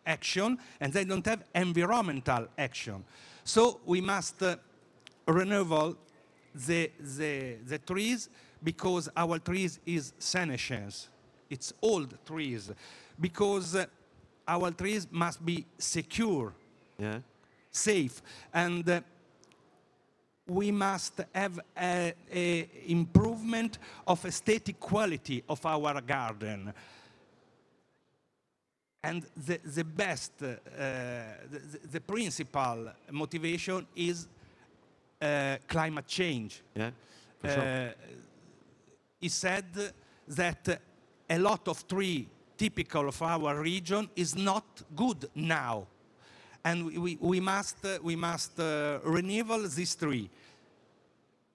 action, and they don't have environmental action. So we must renew the trees, because our trees is senescence. It's old trees, because our trees must be secure,
Yeah.
safe, and we must have a improvement of aesthetic quality of our garden. And the best, the principal motivation is climate change.
Yeah. For sure.
He said that a lot of tree typical of our region is not good now, and we must renew this tree.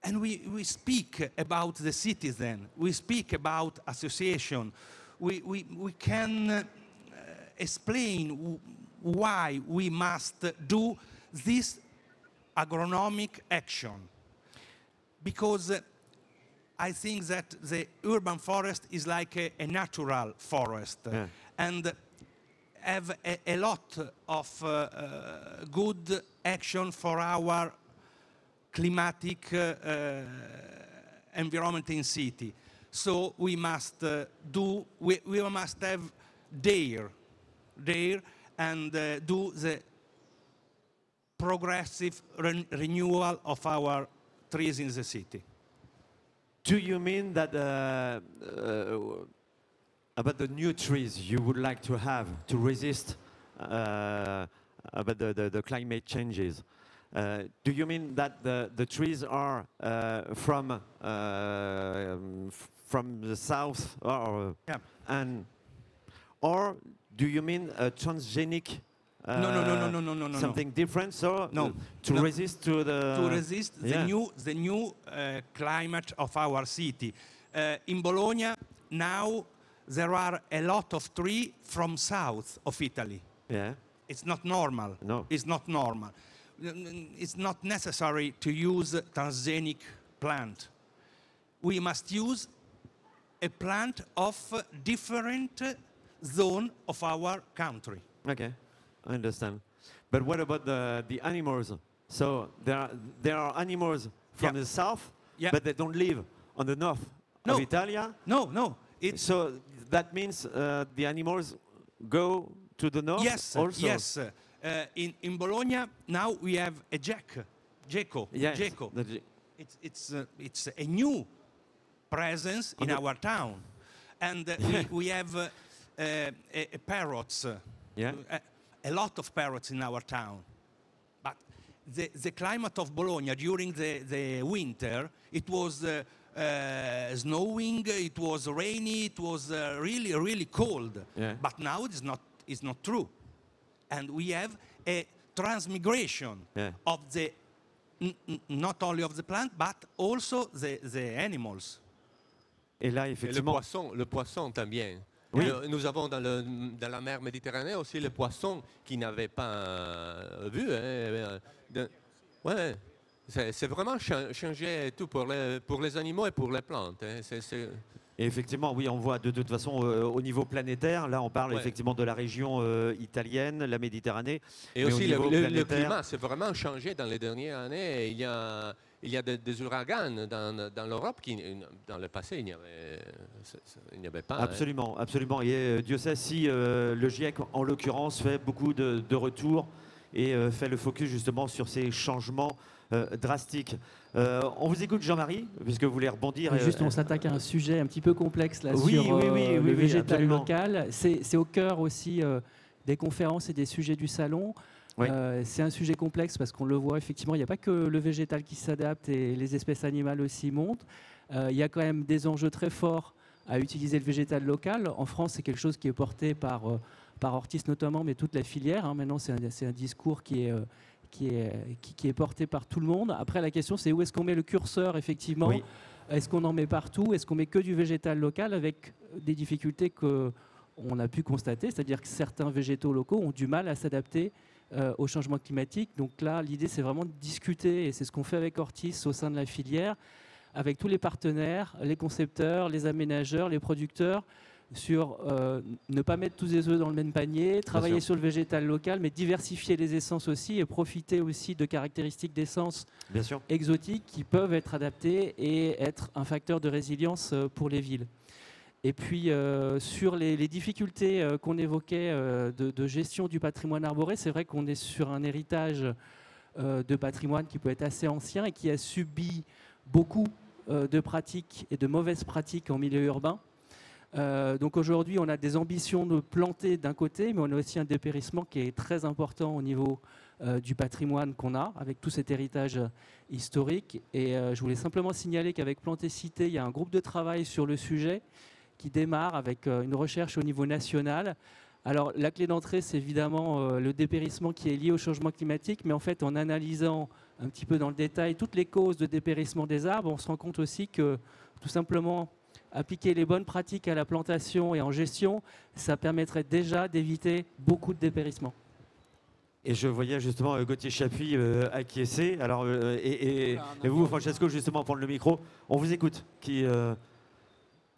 And we speak about the citizen, we speak about association, we can explain why we must do this agronomic action. Because I think that the urban forest is like a natural forest and have a lot of good action for our climatic environment in city. So we must we must have dare and do the progressive renewal of our trees in the city.
Do you mean that about the new trees you would like to have to resist about the climate changes? Do you mean that the trees are from the south, or do you mean a transgenic?
No.
Something different, so
No.
to
No.
resist to the
the new climate of our city. In Bologna now there are a lot of trees from south of Italy.
Yeah.
It's not normal.
No.
It's not normal. It's not necessary to use transgenic plant. We must use a plant of different zone of our country.
Okay, I understand. But what about the animals? So there are animals from the south, but they don't live on the north of Italia.
No.
So that means the animals go to the north.
Yes.
Also.
Yes. In Bologna now we have a gecko.
Yes.
Gecko. It's a new presence in our town, and we have parrots. A lot of parrots in our town. But the climate of Bologna during the winter, it was snowing, it was rainy, it was really, really cold. But now it's not true. And we have a transmigration of the, not only of the plant, but also the animals.
Et là, effectivement,
le poisson también.
Oui.
Nous avons dans la mer Méditerranée aussi les poissons qui n'avaient pas vu. Ouais, c'est vraiment changé tout pour les animaux et pour les plantes.
Et effectivement, oui, on voit de toute façon au niveau planétaire. Là, on parle effectivement de la région italienne, la Méditerranée.
Et aussi le climat s'est vraiment changé dans les dernières années. Il y a des ouragans dans l'Europe qui, dans le passé, il n'y avait pas.
Absolument, absolument. Et Dieu sait si le GIEC, en l'occurrence, fait beaucoup de retours et fait le focus justement sur ces changements drastiques. On vous écoute, Jean-Marie, puisque vous voulez rebondir.
Juste, on s'attaque à un sujet un petit peu complexe là,
Oui,
sur le végétal
absolument.
local. C'est au cœur aussi des conférences et des sujets du salon.
Oui.
C'est un sujet complexe parce qu'on le voit effectivement, il n'y a pas que le végétal qui s'adapte et les espèces animales aussi montent. Il y a quand même des enjeux très forts à utiliser le végétal local. En France, c'est quelque chose qui est porté par Ortis notamment, mais toute la filière. Hein. Maintenant, c'est un discours qui est porté par tout le monde. Après, la question, c'est où est-ce qu'on met le curseur, effectivement.
Oui.
Est-ce qu'on en met partout? Est-ce qu'on met que du végétal local avec des difficultés qu'on a pu constater? C'est-à-dire que certains végétaux locaux ont du mal à s'adapter au changement climatique. Donc là, l'idée, c'est vraiment de discuter, et c'est ce qu'on fait avec Ortis au sein de la filière, avec tous les partenaires, les concepteurs, les aménageurs, les producteurs, sur ne pas mettre tous les œufs dans le même panier, travailler sur le végétal local, mais diversifier les essences aussi et profiter aussi de caractéristiques d'essences exotiques qui peuvent être adaptées et être un facteur de résilience pour les villes. Et puis sur les difficultés qu'on évoquait de gestion du patrimoine arboré, c'est vrai qu'on est sur un héritage de patrimoine qui peut être assez ancien et qui a subi beaucoup de pratiques et de mauvaises pratiques en milieu urbain. Donc aujourd'hui, on a des ambitions de planter d'un côté, mais on a aussi un dépérissement qui est très important au niveau du patrimoine qu'on a, avec tout cet héritage historique. Et je voulais simplement signaler qu'avec Planter Cité, il y a un groupe de travail sur le sujet qui démarre avec une recherche au niveau national, Alors, la clé d'entrée, c'est évidemment le dépérissement qui est lié au changement climatique, mais en fait, en analysant un petit peu dans le détail toutes les causes de dépérissement des arbres, on se rend compte aussi que tout simplement appliquer les bonnes pratiques à la plantation et en gestion, ça permettrait déjà d'éviter beaucoup de dépérissement.
Et je voyais justement Gauthier Chapuis acquiescer. Alors, et vous, Francesco, justement, prendre le micro. On vous écoute.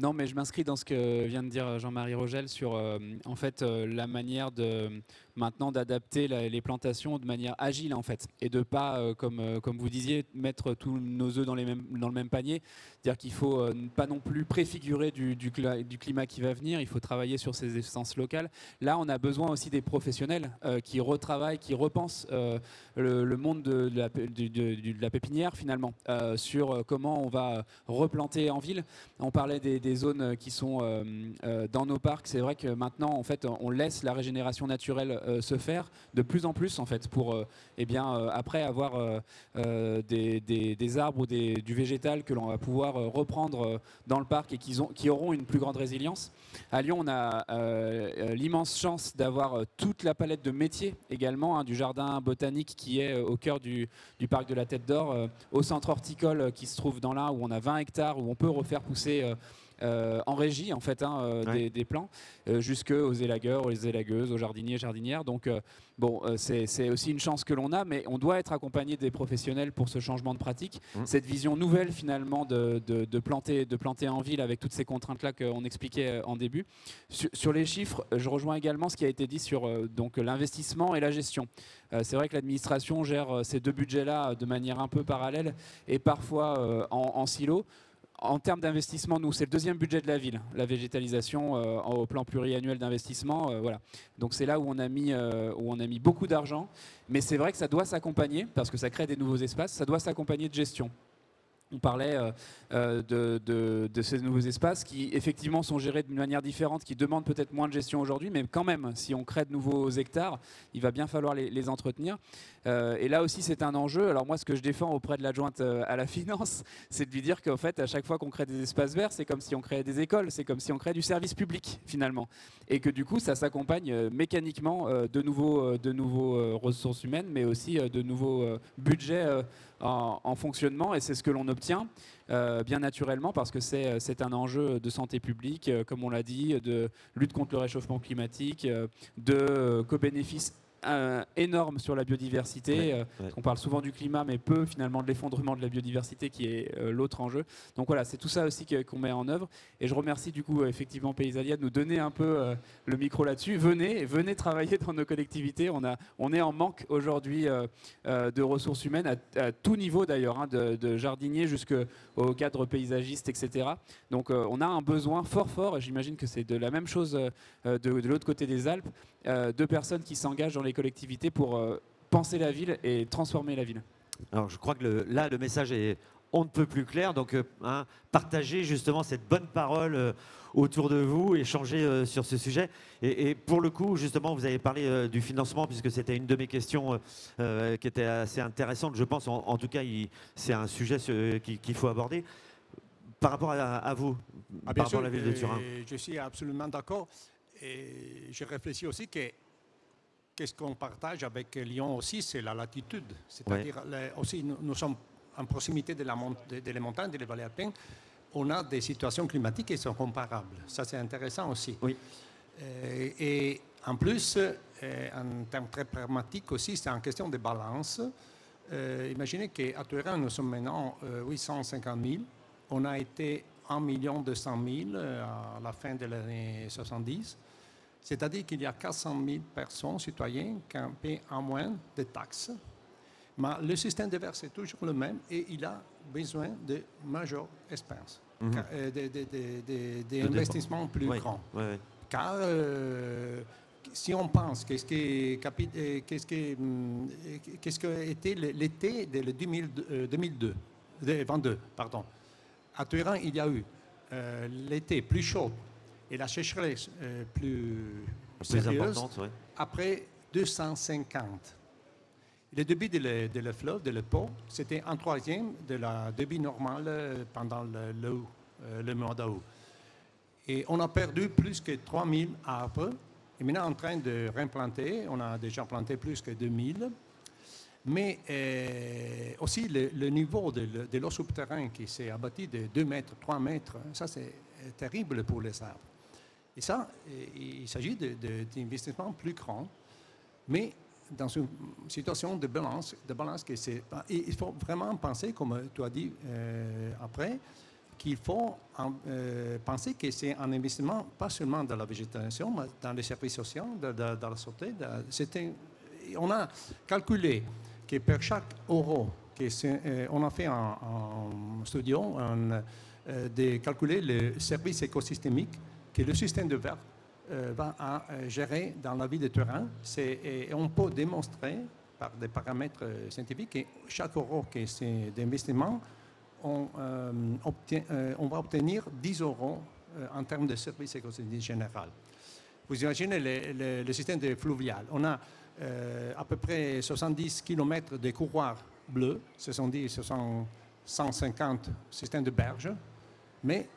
Non, mais je m'inscris dans ce que vient de dire Jean-Marie Rogel sur en fait, la manière maintenant d'adapter les plantations de manière agile en fait, et de pas, comme vous disiez, mettre tous nos œufs dans le même panier. C'est-à-dire qu'il faut pas non plus préfigurer du climat qui va venir, il faut travailler sur ces essences locales. Là, on a besoin aussi des professionnels qui retravaillent, qui repensent le monde de la pépinière finalement, sur comment on va replanter en ville. On parlait des zones qui sont dans nos parcs. C'est vrai que maintenant, en fait, on laisse la régénération naturelle se faire de plus en plus, en fait, pour après avoir des arbres ou du végétal que l'on va pouvoir reprendre dans le parc et qui auront une plus grande résilience. À Lyon, on a l'immense chance d'avoir toute la palette de métiers également, du jardin botanique qui est au cœur du parc de la Tête d'Or, au centre horticole qui se trouve dans l'Ain où on a 20 hectares où on peut refaire pousser en régie en fait, des plants, jusqu'aux élagueurs, aux élagueuses, aux jardiniers et jardinières. Donc c'est aussi une chance que l'on a, mais on doit être accompagné des professionnels pour ce changement de pratique. Cette vision nouvelle finalement de planter en ville avec toutes ces contraintes-là qu'on expliquait en début. Sur les chiffres, je rejoins également ce qui a été dit sur l'investissement et la gestion. C'est vrai que l'administration gère ces deux budgets-là de manière un peu parallèle et parfois en silo. En termes d'investissement, nous, c'est le deuxième budget de la ville, la végétalisation au plan pluriannuel d'investissement. Voilà. Donc c'est là où on a mis beaucoup d'argent. Mais c'est vrai que ça doit s'accompagner, parce que ça crée des nouveaux espaces, ça doit s'accompagner de gestion. On parlait de ces nouveaux espaces qui effectivement sont gérés d'une manière différente, qui demandent peut-être moins de gestion aujourd'hui, mais quand même, si on crée de nouveaux hectares, il va bien falloir les entretenir. Et là aussi, c'est un enjeu. Alors moi, ce que je défends auprès de l'adjointe à la finance, c'est de lui dire qu'en fait, à chaque fois qu'on crée des espaces verts, c'est comme si on créait des écoles, c'est comme si on créait du service public finalement. Et que du coup, ça s'accompagne mécaniquement de nouveaux ressources humaines, mais aussi de nouveaux budgets en fonctionnement, et c'est ce que l'on obtient bien naturellement parce que c'est un enjeu de santé publique, comme on l'a dit, de lutte contre le réchauffement climatique, de co-bénéfices énorme sur la biodiversité. On parle souvent du climat, mais peu finalement de l'effondrement de la biodiversité qui est l'autre enjeu. Donc voilà, c'est tout ça aussi qu'on met en œuvre. Et je remercie du coup effectivement Paysalia de nous donner un peu le micro là-dessus. Venez travailler dans nos collectivités. On est en manque aujourd'hui de ressources humaines à tout niveau d'ailleurs, de jardiniers jusqu'au cadre paysagiste, etc. Donc on a un besoin fort, et j'imagine que c'est de la même chose de l'autre côté des Alpes, de personnes qui s'engagent dans les collectivités pour penser la ville et transformer la ville.
Alors je crois que là le message est on ne peut plus clair, donc partagez justement cette bonne parole autour de vous, échanger sur ce sujet. Et pour le coup, justement, vous avez parlé du financement, puisque c'était une de mes questions qui était assez intéressante, je pense. En tout cas, c'est un sujet qu'il faut aborder. Par rapport à vous, par rapport à la ville de Turin.
Je suis absolument d'accord. Et je réfléchis aussi qu'est-ce qu'on partage avec Lyon aussi, c'est la latitude. C'est-à-dire aussi, nous sommes en proximité des montagnes, des vallées alpines. On a des situations climatiques qui sont comparables. Ça, c'est intéressant aussi.
Oui.
Et en plus, en termes très pragmatiques aussi, c'est en question de balance. Imaginez qu'à Turin, nous sommes maintenant 850 000. On a été 1 200 000 à la fin de l'année 70. C'est-à-dire qu'il y a 400 000 personnes, citoyens, qui paient en moins de taxes. Mais le système de verre, c'est toujours le même et il a besoin de majeures expenses, des investissements plus grands. Ouais. Car si on pense qu'est-ce que était l'été de 2022, pardon. À Turin, il y a eu l'été plus chaud et la sécheresse plus sérieuse,
importante,
après 250. Le débit de le fleuve, de le Pô, c'était 1/3 de la débit normale pendant le mois d'août. Et on a perdu plus que 3000 arbres. est maintenant en train de réimplanter. On a déjà planté plus que 2000. Mais aussi le niveau de l'eau souterraine qui s'est abattu de 2 mètres, 3 mètres, ça c'est terrible pour les arbres. Et ça, il s'agit d'investissements plus grands, mais dans une situation de balance il faut vraiment penser, comme tu as dit après, qu'il faut penser que c'est un investissement pas seulement dans la végétation, mais dans les services sociaux, dans la santé. On a calculé que pour chaque euro, on a fait un studio de calculer le service écosystémique que le système de verre va à gérer dans la vie de terrain. Et on peut démontrer par des paramètres scientifiques que chaque euro d'investissement, on va obtenir 10 euros en termes de service écosystémique général. Vous imaginez le système de fluvial. On a à peu près 70 km de couloirs bleus, 150 systèmes de berges, mais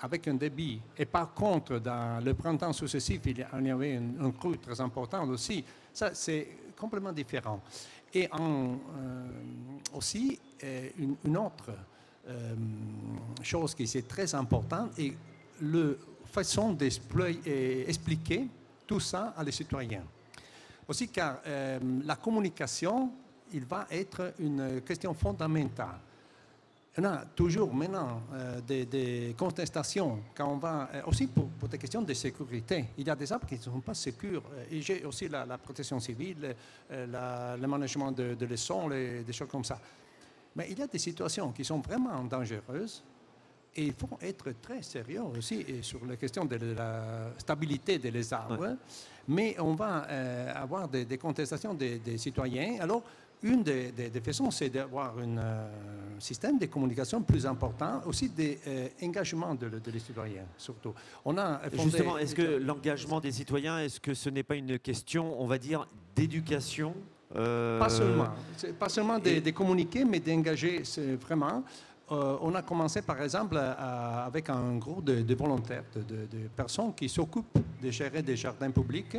avec un débit. Et par contre, dans le printemps successif, il y avait un crue très important aussi. Ça, c'est complètement différent. Et aussi, une autre chose qui est très importante est la façon d'expliquer tout ça à les citoyens. Aussi car la communication, il va être une question fondamentale. On a toujours maintenant des contestations quand on va, aussi pour des questions de sécurité. Il y a des arbres qui ne sont pas sécurs. Et j'ai aussi la protection civile, le management de leçons, des choses comme ça. Mais il y a des situations qui sont vraiment dangereuses et il faut être très sérieux aussi sur la question de la stabilité des arbres. Ouais. Mais on va avoir des contestations des citoyens. Alors, une des façons, c'est d'avoir un système de communication plus important, aussi des engagements des citoyens, surtout. On a
justement, est-ce que l'engagement des citoyens, est-ce que ce n'est pas une question, on va dire, d'éducation
Pas seulement. Pas seulement de communiquer, mais d'engager vraiment. On a commencé, par exemple, avec un groupe de volontaires, de personnes qui s'occupent de gérer des jardins publics.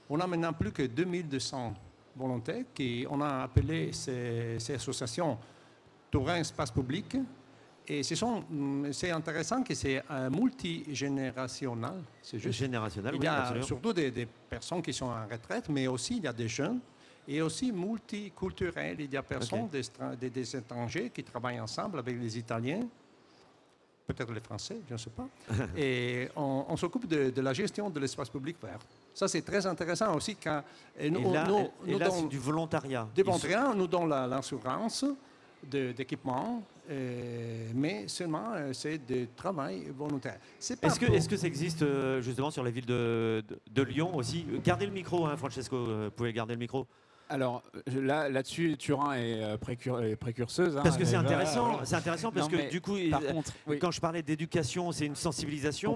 On a maintenant plus que 2200 volontaires qu'on a appelé ces associations Touraine Espace Public. Et c'est intéressant que c'est multigénérationnel. C'est juste.
Générationnel,
il y a surtout des personnes qui sont en retraite, mais aussi il y a des jeunes. Et aussi multiculturel. Il y a personnes, des étrangers qui travaillent ensemble avec les Italiens, peut-être les Français, je ne sais pas. Et on s'occupe de la gestion de l'espace public vert. Ça, c'est très intéressant aussi. Quand
là, c'est du volontariat.
Du volontariat, nous donnons l'assurance d'équipement, mais seulement c'est du travail volontaire.
Est-ce que ça existe justement sur la ville de Lyon aussi? Gardez le micro, hein, Francesco, vous pouvez garder le micro.
Alors là-dessus, Turin est précurseuse.
Parce que c'est intéressant parce que du coup,
par contre,
quand je parlais d'éducation, c'est une sensibilisation.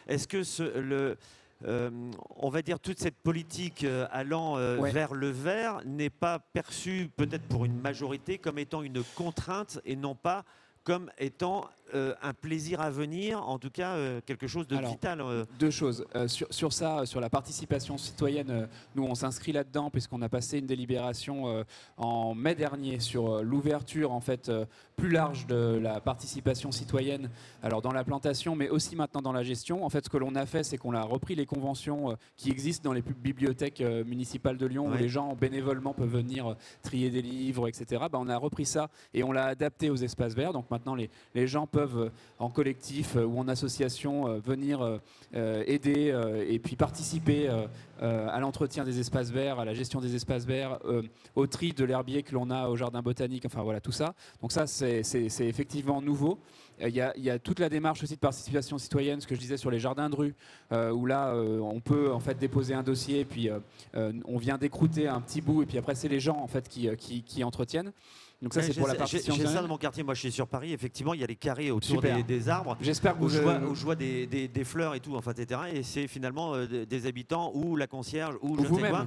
Est-ce que on va dire toute cette politique allant vers le vert n'est pas perçue peut-être pour une majorité comme étant une contrainte et non pas comme étant un plaisir à venir, en tout cas quelque chose de vital.
Deux choses. Sur ça, sur la participation citoyenne, nous on s'inscrit là-dedans puisqu'on a passé une délibération en mai dernier sur l'ouverture en fait plus large de la participation citoyenne, alors dans la plantation mais aussi maintenant dans la gestion. En fait, ce que l'on a fait, c'est qu'on a repris les conventions qui existent dans les bibliothèques municipales de Lyon où les gens bénévolement peuvent venir trier des livres, etc. On a repris ça et on l'a adapté aux espaces verts. Donc maintenant, les gens peuvent en collectif ou en association venir aider et puis participer à l'entretien des espaces verts, à la gestion des espaces verts, au tri de l'herbier que l'on a au jardin botanique, enfin voilà tout ça. Donc ça c'est effectivement nouveau. Il y a toute la démarche aussi de participation citoyenne, ce que je disais sur les jardins de rue, où là on peut en fait déposer un dossier, puis on vient d'écrouter un petit bout et puis après c'est les gens en fait qui entretiennent. Donc ça, c'est pour la participation.
J'ai ça dans mon quartier. Moi, je suis sur Paris. Effectivement, il y a les carrés autour des arbres.
J'espère que
où je vois des fleurs et tout, enfin, etc. Et c'est finalement des habitants ou la concierge ou je ne sais quoi.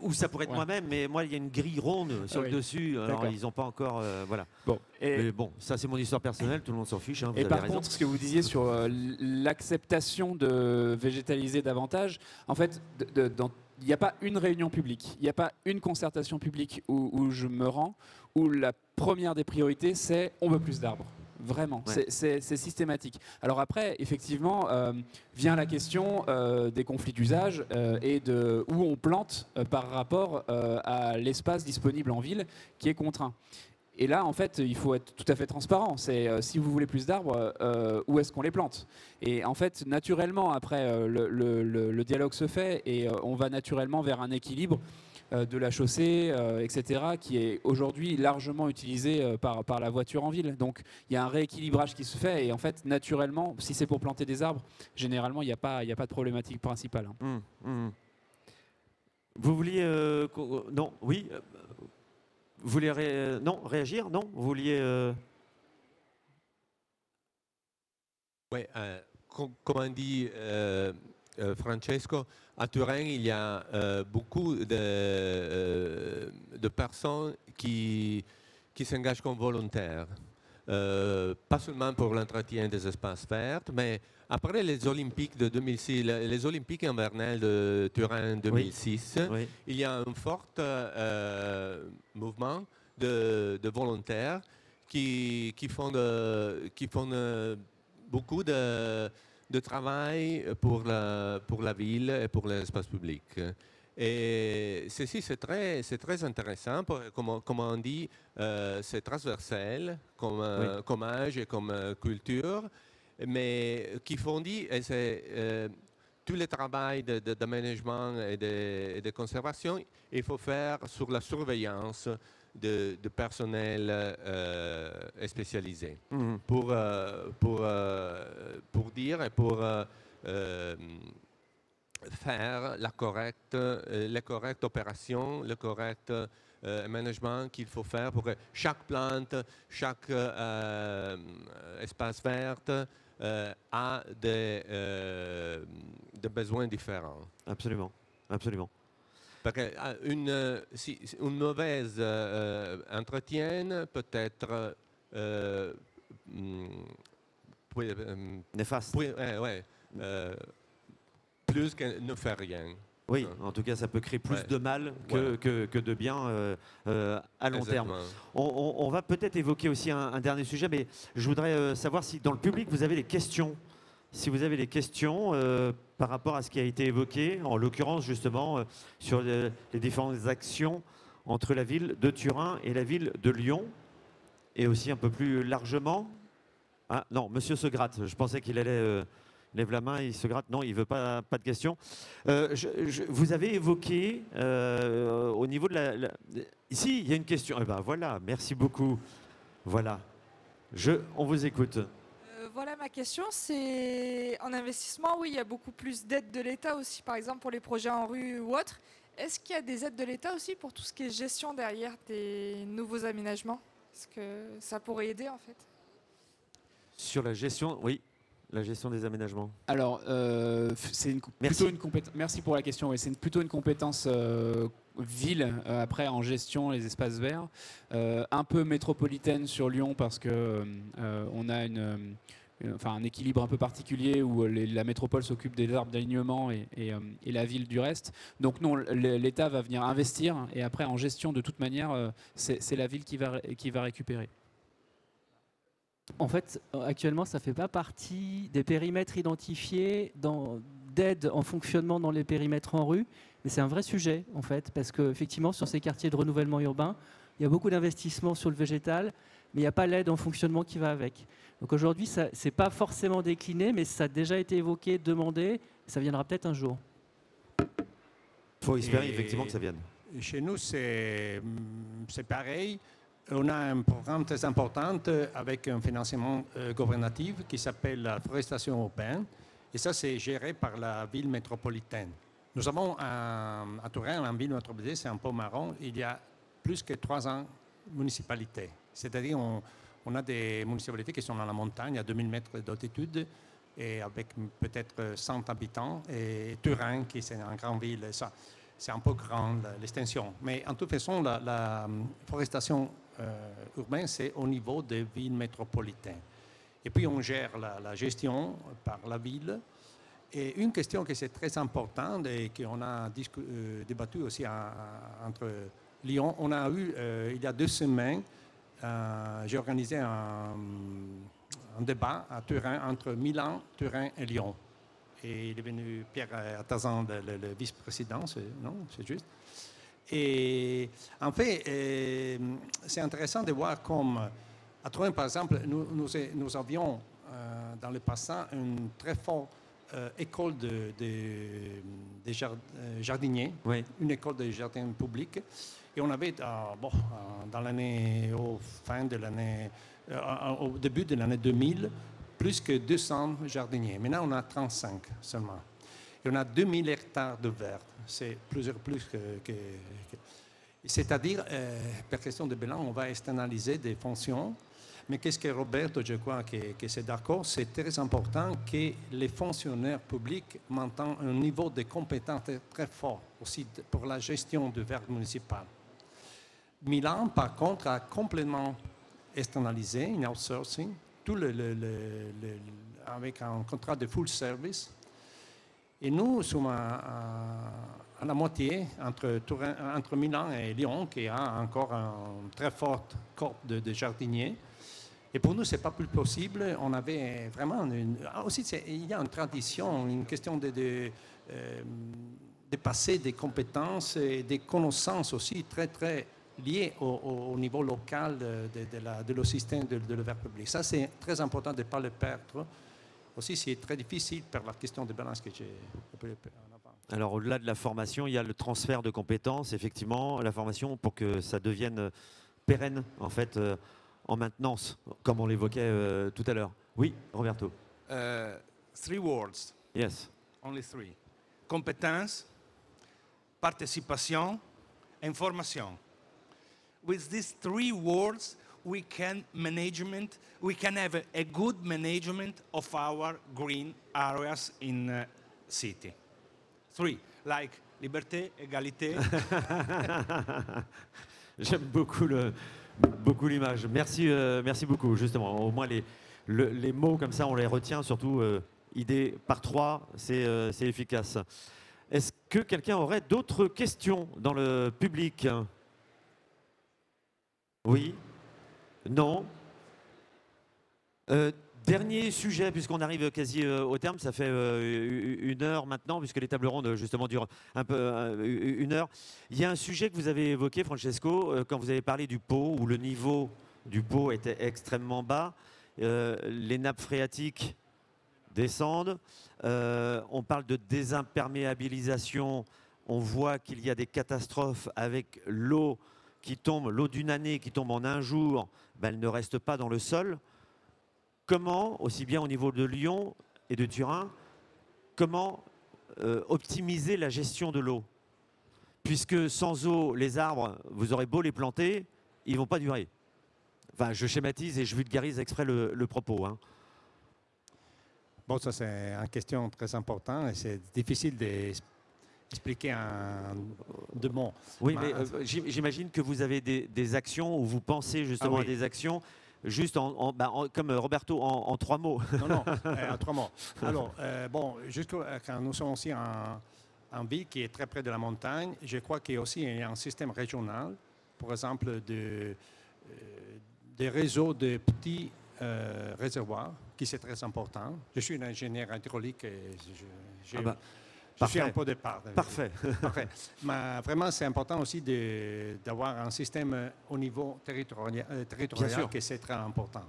Ou ça pourrait être moi-même, mais moi, il y a une grille ronde sur le dessus. Alors, ils n'ont pas encore... voilà.
Bon,
mais bon, ça, c'est mon histoire personnelle. Tout le monde s'en fiche. Hein, vous
et
avez
par
raison.
contre, ce que vous disiez sur l'acceptation de végétaliser davantage, en fait, il n'y a pas une réunion publique, il n'y a pas une concertation publique où je me rends, où la première des priorités, c'est on veut plus d'arbres. Vraiment, c'est systématique. Alors après, effectivement, vient la question des conflits d'usage et de où on plante par rapport à l'espace disponible en ville qui est contraint. Et là, en fait, il faut être tout à fait transparent. C'est si vous voulez plus d'arbres, où est-ce qu'on les plante? Et en fait, naturellement, après, le dialogue se fait et on va naturellement vers un équilibre de la chaussée, etc., qui est aujourd'hui largement utilisé par la voiture en ville. Donc, il y a un rééquilibrage qui se fait et en fait, naturellement, si c'est pour planter des arbres, généralement, il n'y a pas de problématique principale.
Vous vouliez... non, oui vous vouliez réagir? Non? Vous vouliez...
Oui, comme on dit Francesco, à Turin, il y a beaucoup de personnes qui s'engagent comme volontaires. Pas seulement pour l'entretien des espaces verts, mais après les Olympiques de 2006, les Olympiques invernales de Turin 2006, il y a un fort mouvement de volontaires qui font beaucoup de travail pour la ville et pour l'espace public. Et ceci, c'est très intéressant, comme on dit, c'est transversal comme âge et comme culture, mais qui fondit, et c'est tout le travail de management et de conservation, il faut faire sur la surveillance de personnel spécialisé pour dire et pour faire la correcte opération, le correct management qu'il faut faire pour que chaque plante, chaque espace vert a des besoins différents.
Absolument, absolument.
Parce qu'une mauvaise entretien peut être
néfaste.
Plus que ne faire rien.
Oui, en tout cas, ça peut créer plus de mal que de bien à long terme. On va peut-être évoquer aussi un dernier sujet, mais je voudrais savoir si dans le public, vous avez des questions. Si vous avez des questions par rapport à ce qui a été évoqué, en l'occurrence justement sur les différentes actions entre la ville de Turin et la ville de Lyon, et aussi un peu plus largement. Ah non, monsieur se gratte, je pensais qu'il allait... lève la main, il se gratte. Non, il ne veut pas de questions. Vous avez évoqué au niveau de la... Ici, il y a une question. Eh ben voilà, merci beaucoup. Voilà. On vous écoute.
Voilà ma question, c'est en investissement, oui, il y a beaucoup plus d'aides de l'État aussi, par exemple pour les projets en rue ou autres. Est-ce qu'il y a des aides de l'État aussi pour tout ce qui est gestion derrière des nouveaux aménagements? Est-ce que ça pourrait aider en fait?
Sur la gestion, oui. La gestion des aménagements.
Alors, c'est plutôt une compétence. Merci pour la question. Oui, c'est plutôt une compétence ville, après en gestion les espaces verts, un peu métropolitaine sur Lyon parce que on a un équilibre un peu particulier où la métropole s'occupe des arbres d'alignement et la ville du reste. Donc non, l'État va venir investir et après en gestion de toute manière, c'est la ville qui va récupérer.
En fait, actuellement, ça ne fait pas partie des périmètres identifiés d'aide en fonctionnement dans les périmètres en rue, mais c'est un vrai sujet, en fait, parce qu'effectivement, sur ces quartiers de renouvellement urbain, il y a beaucoup d'investissements sur le végétal, mais il n'y a pas l'aide en fonctionnement qui va avec. Donc aujourd'hui, ce n'est pas forcément décliné, mais ça a déjà été évoqué, demandé, ça viendra peut-être un jour.
Il faut espérer effectivement que ça vienne.
Chez nous, c'est pareil. On a un programme très important avec un financement gouvernatif qui s'appelle la forestation urbaine. Et ça, c'est géré par la ville métropolitaine. Nous avons à Turin, en ville métropolitaine, c'est un peu marrant, il y a plus que 300 municipalités. C'est-à-dire on a des municipalités qui sont dans la montagne, à 2000 mètres d'altitude, et avec peut-être 100 habitants. Et Turin, qui est une grande ville. Ça. c'est un peu grand l'extension. Mais en toute façon, la forestation urbaine, c'est au niveau des villes métropolitaines. Et puis on gère la gestion par la ville. Et une question qui est très importante et qu'on a débattu aussi entre Lyon, on a eu il y a 2 semaines, j'ai organisé un débat à Turin entre Milan, Turin et Lyon. Et il est venu Pierre Attazan, le vice-président, c'est juste. Et en fait, c'est intéressant de voir comme à Turin, par exemple, nous avions dans le passé une très forte école de jardiniers,
Oui.
une école de jardins publics. Et on avait, dans l'année, au début de l'année 2000, plus que 200 jardiniers. Maintenant, on a 35 seulement. Et on a 2000 hectares de verre. C'est plus que c'est-à-dire, par question de bilan, on va externaliser des fonctions. Mais qu'est-ce que Roberto, je crois que c'est d'accord, c'est très important que les fonctionnaires publics maintiennent un niveau de compétence très fort aussi pour la gestion du verre municipal. Milan, par contre, a complètement externalisé, une outsourcing, tout avec un contrat de full service. Et nous sommes à la moitié entre Milan et Lyon, qui a encore une très forte corps de jardiniers. Et pour nous, ce n'est pas plus possible. On avait vraiment aussi, il y a une tradition, une question de passer des compétences et des connaissances aussi très, très liées au niveau local de le système de l'verre public. Ça, c'est très important de ne pas le perdre. Aussi, c'est très difficile par la question de balance que j'ai appelée en avant.
Alors, au-delà de la formation, il y a le transfert de compétences, effectivement, la formation pour que ça devienne pérenne, en fait, en maintenance, comme on l'évoquait tout à l'heure. Oui, Roberto.
3 words.
Yes.
Only 3. Compétence, participation, and formation. With these 3 words, we can have a good management of our green areas in city. 3, like liberté, égalité.
J'aime beaucoup l'image. Merci beaucoup, justement. Au moins, les mots comme ça, on les retient, surtout idée par 3, c'est efficace. Est-ce que quelqu'un aurait d'autres questions dans le public? Oui? Non? Dernier sujet, puisqu'on arrive quasi au terme, ça fait 1 heure maintenant, puisque les tables rondes justement durent un peu 1 heure. Il y a un sujet que vous avez évoqué, Francesco, quand vous avez parlé du pot, où le niveau du pot était extrêmement bas. Les nappes phréatiques descendent. On parle de désimperméabilisation. On voit qu'il y a des catastrophes avec l'eau qui tombe, l'eau d'une année qui tombe en un jour, ben, elle ne reste pas dans le sol. Comment, aussi bien au niveau de Lyon et de Turin, comment optimiser la gestion de l'eau? Puisque sans eau, les arbres, vous aurez beau les planter, ils ne vont pas durer. Enfin, je schématise et je vulgarise exprès le propos. Hein.
Bon, ça c'est une question très importante et c'est difficile d'expliquer en 2 mots.
Oui, mais j'imagine que vous avez des actions où vous pensez justement à des actions. Juste comme Roberto, en 3 mots.
Non, en 3 mots. Alors, quand nous sommes aussi en ville qui est très près de la montagne, je crois qu'il y a aussi un système régional, par exemple des réseaux de petits réservoirs, qui c'est très important. Je suis un ingénieur hydraulique et je suis un peu de part.
Parfait.
Parfait. Mais vraiment, c'est important aussi d'avoir un système au niveau territorial que c'est très important.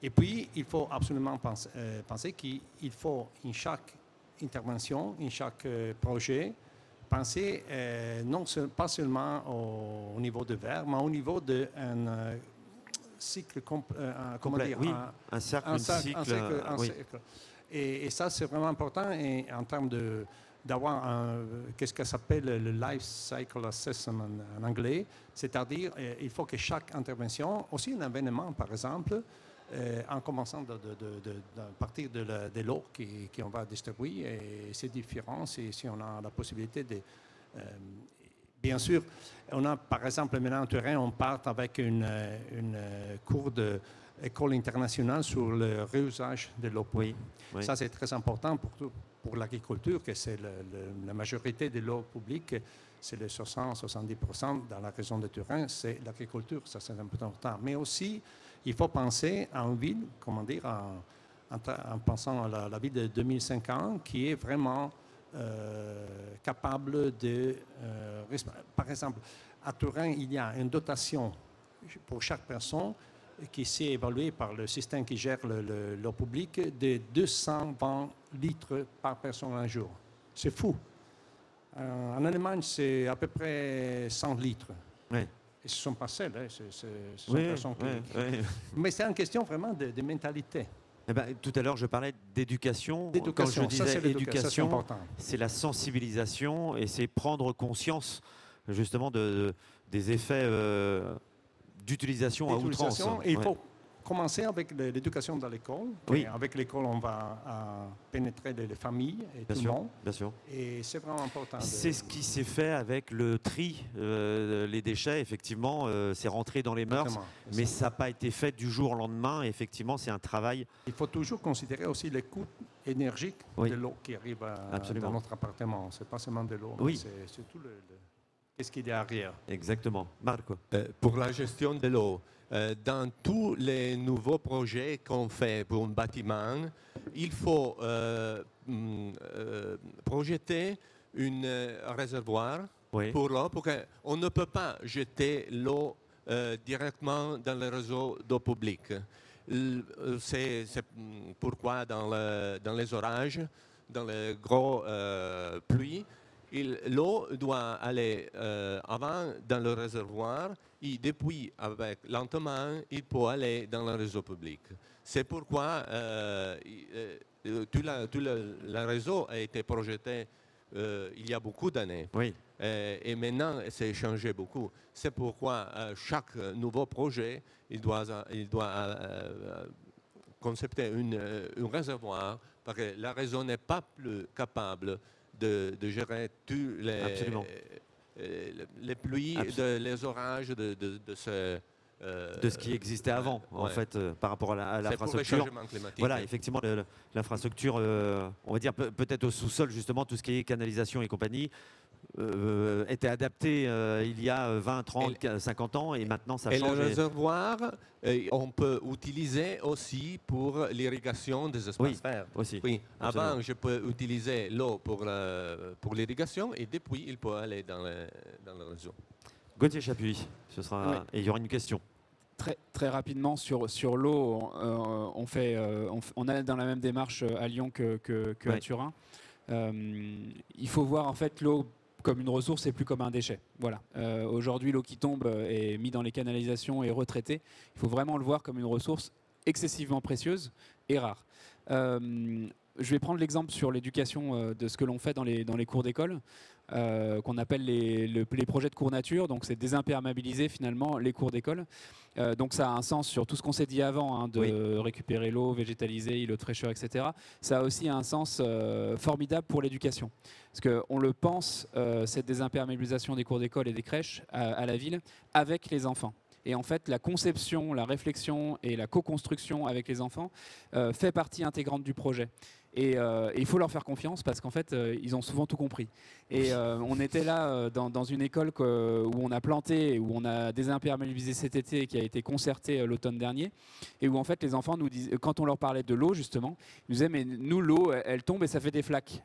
Et puis, il faut absolument penser qu'il faut, en chaque intervention, en chaque projet, penser pas seulement au niveau de verre, mais au niveau d'un cycle,
un cercle.
Et ça, c'est vraiment important en termes d'avoir qu'est-ce que s'appelle le life cycle assessment en anglais, c'est-à-dire il faut que chaque intervention, aussi un événement par exemple, en commençant de partir de l'eau qu'on va distribuer, et c'est différent si on a la possibilité de Bien sûr, on a par exemple maintenant en Turin, on part avec une cours d'école internationale sur le réusage de l'eau.
Oui.
Ça, c'est très important pour l'agriculture, que c'est la majorité de l'eau publique, c'est les 60-70% dans la région de Turin, c'est l'agriculture, ça c'est important. Mais aussi, il faut penser à une ville, comment dire, en pensant à la ville de 2050, qui est vraiment capable de... par exemple, à Turin, il y a une dotation pour chaque personne qui s'est évaluée par le système qui gère l'eau publique de 220 litres par personne un jour. C'est fou. En Allemagne, c'est à peu près 100 litres.
Oui.
Et ce sont pas seuls, hein, ce sont personnes qui... Mais c'est une question vraiment de mentalité.
Eh ben, tout à l'heure, je parlais d'éducation. Quand je disais éducation, c'est la sensibilisation et c'est prendre conscience justement des effets d'utilisation à outrance.
Et il faut commencer avec l'éducation dans l'école.
Oui.
Avec l'école, on va pénétrer les familles et tout le monde.
Bien sûr.
Et c'est vraiment important.
C'est ce qui s'est fait avec le tri, les déchets. Effectivement, c'est rentré dans les mœurs, mais ça n'a pas été fait du jour au lendemain. Et effectivement, c'est un travail. Il
faut toujours considérer aussi les coûts énergiques de l'eau qui arrive dans notre appartement. C'est pas seulement de l'eau, c'est tout qu'est-ce qu'il y a derrière.
Exactement. Marco.
Pour la gestion de l'eau, dans tous les nouveaux projets qu'on fait pour un bâtiment, il faut projeter un réservoir pour l'eau, parce qu'on ne peut pas jeter l'eau directement dans le réseau d'eau publique. C'est pourquoi dans les orages, dans les gros pluies, l'eau doit aller avant dans le réservoir et depuis, lentement, il peut aller dans le réseau public. C'est pourquoi tout le réseau a été projeté il y a beaucoup d'années.
Oui.
Et maintenant, c'est changé beaucoup. C'est pourquoi chaque nouveau projet, il doit concepter un réservoir, parce que la réseau n'est pas plus capable de gérer tous les pluies, les orages, de
ce qui existait avant, en fait, par rapport à l'infrastructure. Voilà, effectivement, l'infrastructure, on va dire peut-être au sous-sol, justement, tout ce qui est canalisation et compagnie, était adapté il y a 20, 30, 50 ans, et maintenant ça change.
Et le réservoir, on peut utiliser aussi pour l'irrigation des espaces verts.
Aussi.
Oui, avant, je peux utiliser l'eau pour l'irrigation, et depuis, il peut aller dans le réseau.
Gauthier Chapuis, et il y aura une question.
Très rapidement sur l'eau, on est dans la même démarche à Lyon qu'à Turin. Il faut voir en fait l'eau comme une ressource et plus comme un déchet. Voilà. Aujourd'hui, l'eau qui tombe est mise dans les canalisations et retraitée. Il faut vraiment le voir comme une ressource excessivement précieuse et rare. Je vais prendre l'exemple sur l'éducation de ce que l'on fait dans les cours d'école, qu'on appelle les projets de cours nature. Donc, c'est désimperméabiliser finalement les cours d'école. Donc, ça a un sens sur tout ce qu'on s'est dit avant, de récupérer l'eau, végétaliser, îlots de fraîcheur, etc. Ça a aussi un sens formidable pour l'éducation. Parce qu'on le pense, cette désimperméabilisation des cours d'école et des crèches à la ville avec les enfants. Et en fait, la conception, la réflexion et la co-construction avec les enfants fait partie intégrante du projet. Et il faut leur faire confiance parce qu'en fait, ils ont souvent tout compris. Et on était là dans une école où on a planté, où on a désimperméabilisé cet été, qui a été concerté l'automne dernier, et où en fait les enfants nous disent, quand on leur parlait de l'eau justement, ils nous disaient mais nous l'eau elle tombe et ça fait des flaques.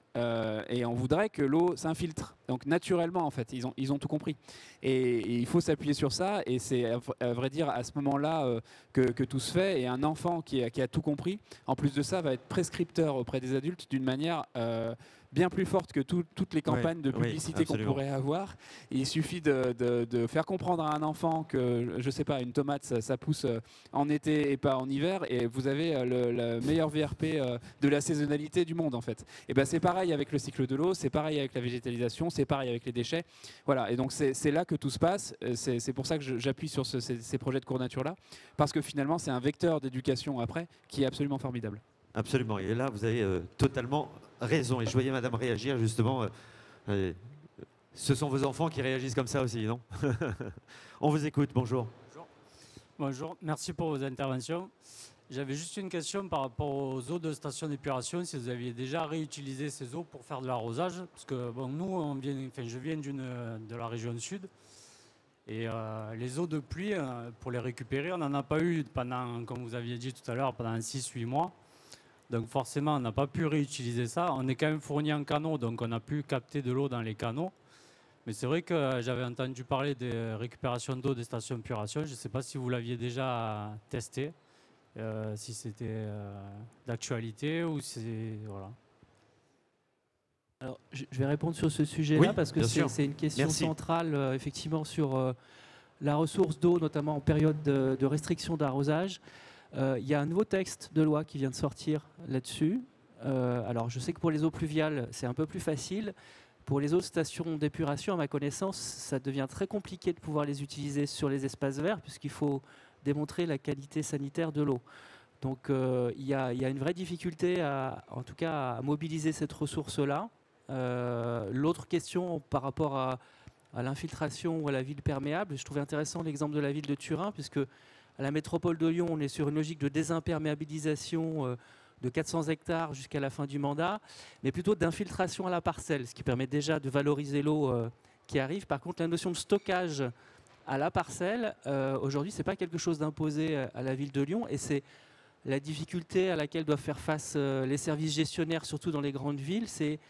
Et on voudrait que l'eau s'infiltre. Donc naturellement en fait, ils ont tout compris. Et il faut s'appuyer sur ça. Et c'est à vrai dire à ce moment-là que tout se fait. Et un enfant qui a tout compris, en plus de ça, va être prescripteur auprès des adultes d'une manière bien plus forte que toutes les campagnes de publicité qu'on pourrait avoir. Il suffit de faire comprendre à un enfant que, je sais pas, une tomate, ça pousse en été et pas en hiver, et vous avez le meilleur VRP de la saisonnalité du monde, en fait. Et ben c'est pareil avec le cycle de l'eau, c'est pareil avec la végétalisation, c'est pareil avec les déchets. Voilà, et donc c'est là que tout se passe. C'est pour ça que j'appuie sur ces projets de cours nature-là, parce que finalement, c'est un vecteur d'éducation après qui est absolument formidable.
Absolument, et là vous avez totalement raison. Et je voyais madame réagir justement. Ce sont vos enfants qui réagissent comme ça aussi, non? On vous écoute, bonjour.
Bonjour, merci pour vos interventions. J'avais juste une question par rapport aux eaux de station d'épuration, si vous aviez déjà réutilisé ces eaux pour faire de l'arrosage, parce que bon, nous, je viens de la région sud, et les eaux de pluie, pour les récupérer, on n'en a pas eu pendant, comme vous aviez dit tout à l'heure, pendant 6-8 mois. Donc forcément, on n'a pas pu réutiliser ça. On est quand même fourni en canaux, donc on a pu capter de l'eau dans les canaux. Mais c'est vrai que j'avais entendu parler de récupération d'eau des stations d'épuration. Je ne sais pas si vous l'aviez déjà testé, si c'était d'actualité ou si... Voilà.
Alors, je vais répondre sur ce sujet-là
Oui,
parce que c'est une question
Merci.
centrale, effectivement, sur la ressource d'eau, notamment en période de restriction d'arrosage. Il y a un nouveau texte de loi qui vient de sortir là-dessus. Alors, je sais que pour les eaux pluviales, c'est un peu plus facile. Pour les autres stations d'épuration, à ma connaissance, ça devient très compliqué de pouvoir les utiliser sur les espaces verts puisqu'il faut démontrer la qualité sanitaire de l'eau. Donc, il y a une vraie difficulté, en tout cas, à mobiliser cette ressource-là. L'autre question par rapport à l'infiltration ou à la ville perméable, je trouvais intéressant l'exemple de la ville de Turin, puisque à la métropole de Lyon, on est sur une logique de désimperméabilisation de 400 hectares jusqu'à la fin du mandat, mais plutôt d'infiltration à la parcelle, ce qui permet déjà de valoriser l'eau qui arrive. Par contre, la notion de stockage à la parcelle, aujourd'hui, ce n'est pas quelque chose d'imposé à la ville de Lyon, et c'est la difficulté à laquelle doivent faire face les services gestionnaires, surtout dans les grandes villes, c'est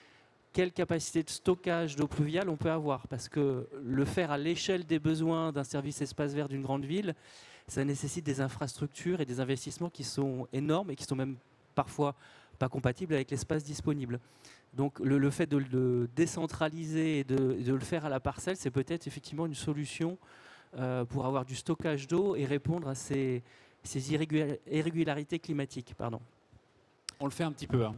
quelle capacité de stockage d'eau pluviale on peut avoir. Parce que le faire à l'échelle des besoins d'un service espace vert d'une grande ville, ça nécessite des infrastructures et des investissements qui sont énormes et qui sont même parfois pas compatibles avec l'espace disponible. Donc le fait de le décentraliser et de le faire à la parcelle, c'est peut-être effectivement une solution pour avoir du stockage d'eau et répondre à ces irrégularités climatiques. Pardon.
On le fait un petit peu. Hein.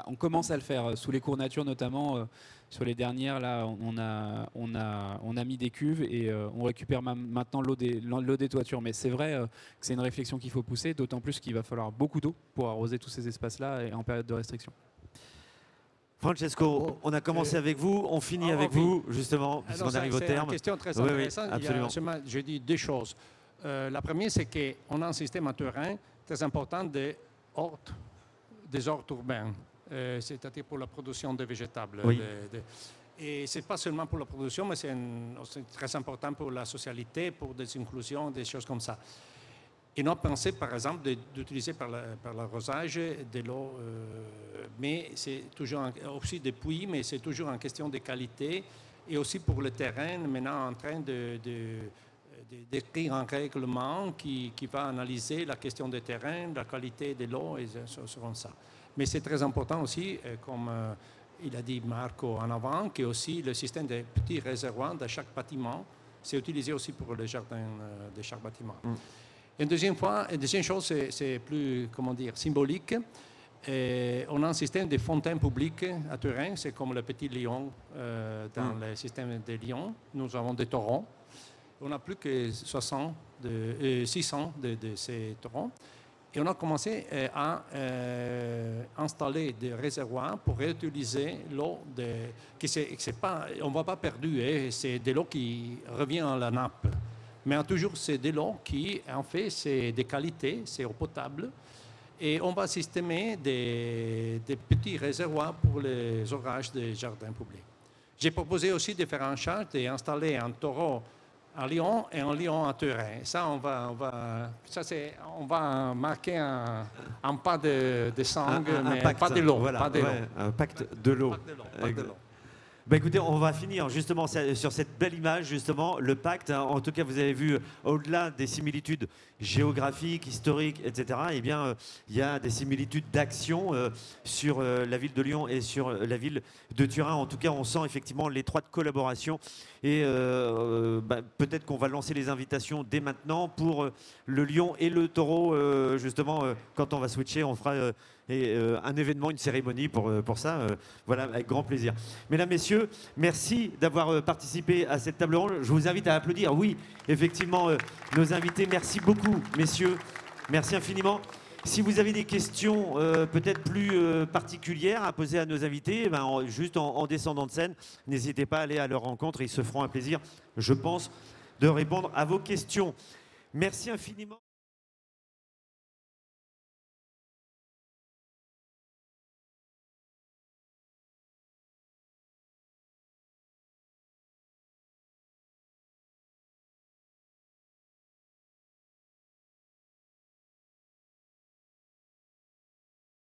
On commence à le faire sous les cours nature, notamment sur les dernières. Là, on a mis des cuves et on récupère maintenant l'eau des toitures. Mais c'est vrai que c'est une réflexion qu'il faut pousser, d'autant plus qu'il va falloir beaucoup d'eau pour arroser tous ces espaces-là et en période de restriction.
Francesco, on a commencé avec vous, on finit avec vous, justement, puisqu'on arrive au terme.
C'est une question très intéressante.
Oui, absolument.
Je dis deux choses. La première, c'est qu'on a un système à terrain très important des hortes urbains, c'est-à-dire pour la production de végétables.
Oui.
Et ce n'est pas seulement pour la production, mais c'est très important pour la socialité, pour des inclusions, des choses comme ça. Et on a pensé, par exemple, d'utiliser par l'arrosage de l'eau, mais c'est toujours aussi des puits, mais c'est toujours en question de qualité. Et aussi pour le terrain, maintenant en train d'écrire un règlement qui va analyser la question du terrain, la qualité de l'eau et sur ça. Mais c'est très important aussi, comme il a dit Marco en avant, que aussi le système des petits réservoirs de chaque bâtiment, c'est utilisé aussi pour le jardin de chaque bâtiment. Une deuxième chose, c'est plus, comment dire, symbolique. On a un système de fontaines publiques à Turin, c'est comme le Petit Lyon dans le système de Lyon. Nous avons des torrents. On a plus que 600 de ces torrents. Et on a commencé à installer des réservoirs pour réutiliser l'eau. On ne va pas perdue, c'est de l'eau qui revient à la nappe. Mais toujours, c'est de l'eau qui, en fait, c'est de qualité, c'est eau potable. Et on va systemer des petits réservoirs pour les orages des jardins publics. J'ai proposé aussi de faire en charge d'installer un taureau à Lyon et un Lyon à Turin. Ça, on va marquer un pas de sang, mais
pacte,
pas de l'eau.
Voilà,
pas de l'eau.
Un pacte de l'eau. Bah écoutez, on va finir justement sur cette belle image, justement, le pacte. En tout cas, vous avez vu, au-delà des similitudes géographiques, historiques, etc., eh bien, il y a des similitudes d'action sur la ville de Lyon et sur la ville de Turin. En tout cas, on sent effectivement l'étroite collaboration. Et peut-être qu'on va lancer les invitations dès maintenant pour le Lion et le Taureau. Justement, quand on va switcher, on fera un événement, une cérémonie pour ça. Voilà, avec grand plaisir. Mesdames, Messieurs, merci d'avoir participé à cette table ronde. Je vous invite à applaudir. Oui, effectivement, nos invités. Merci beaucoup, messieurs. Merci infiniment. Si vous avez des questions peut-être plus particulières à poser à nos invités, juste en descendant de scène, n'hésitez pas à aller à leur rencontre et ils se feront un plaisir, je pense, de répondre à vos questions. Merci infiniment.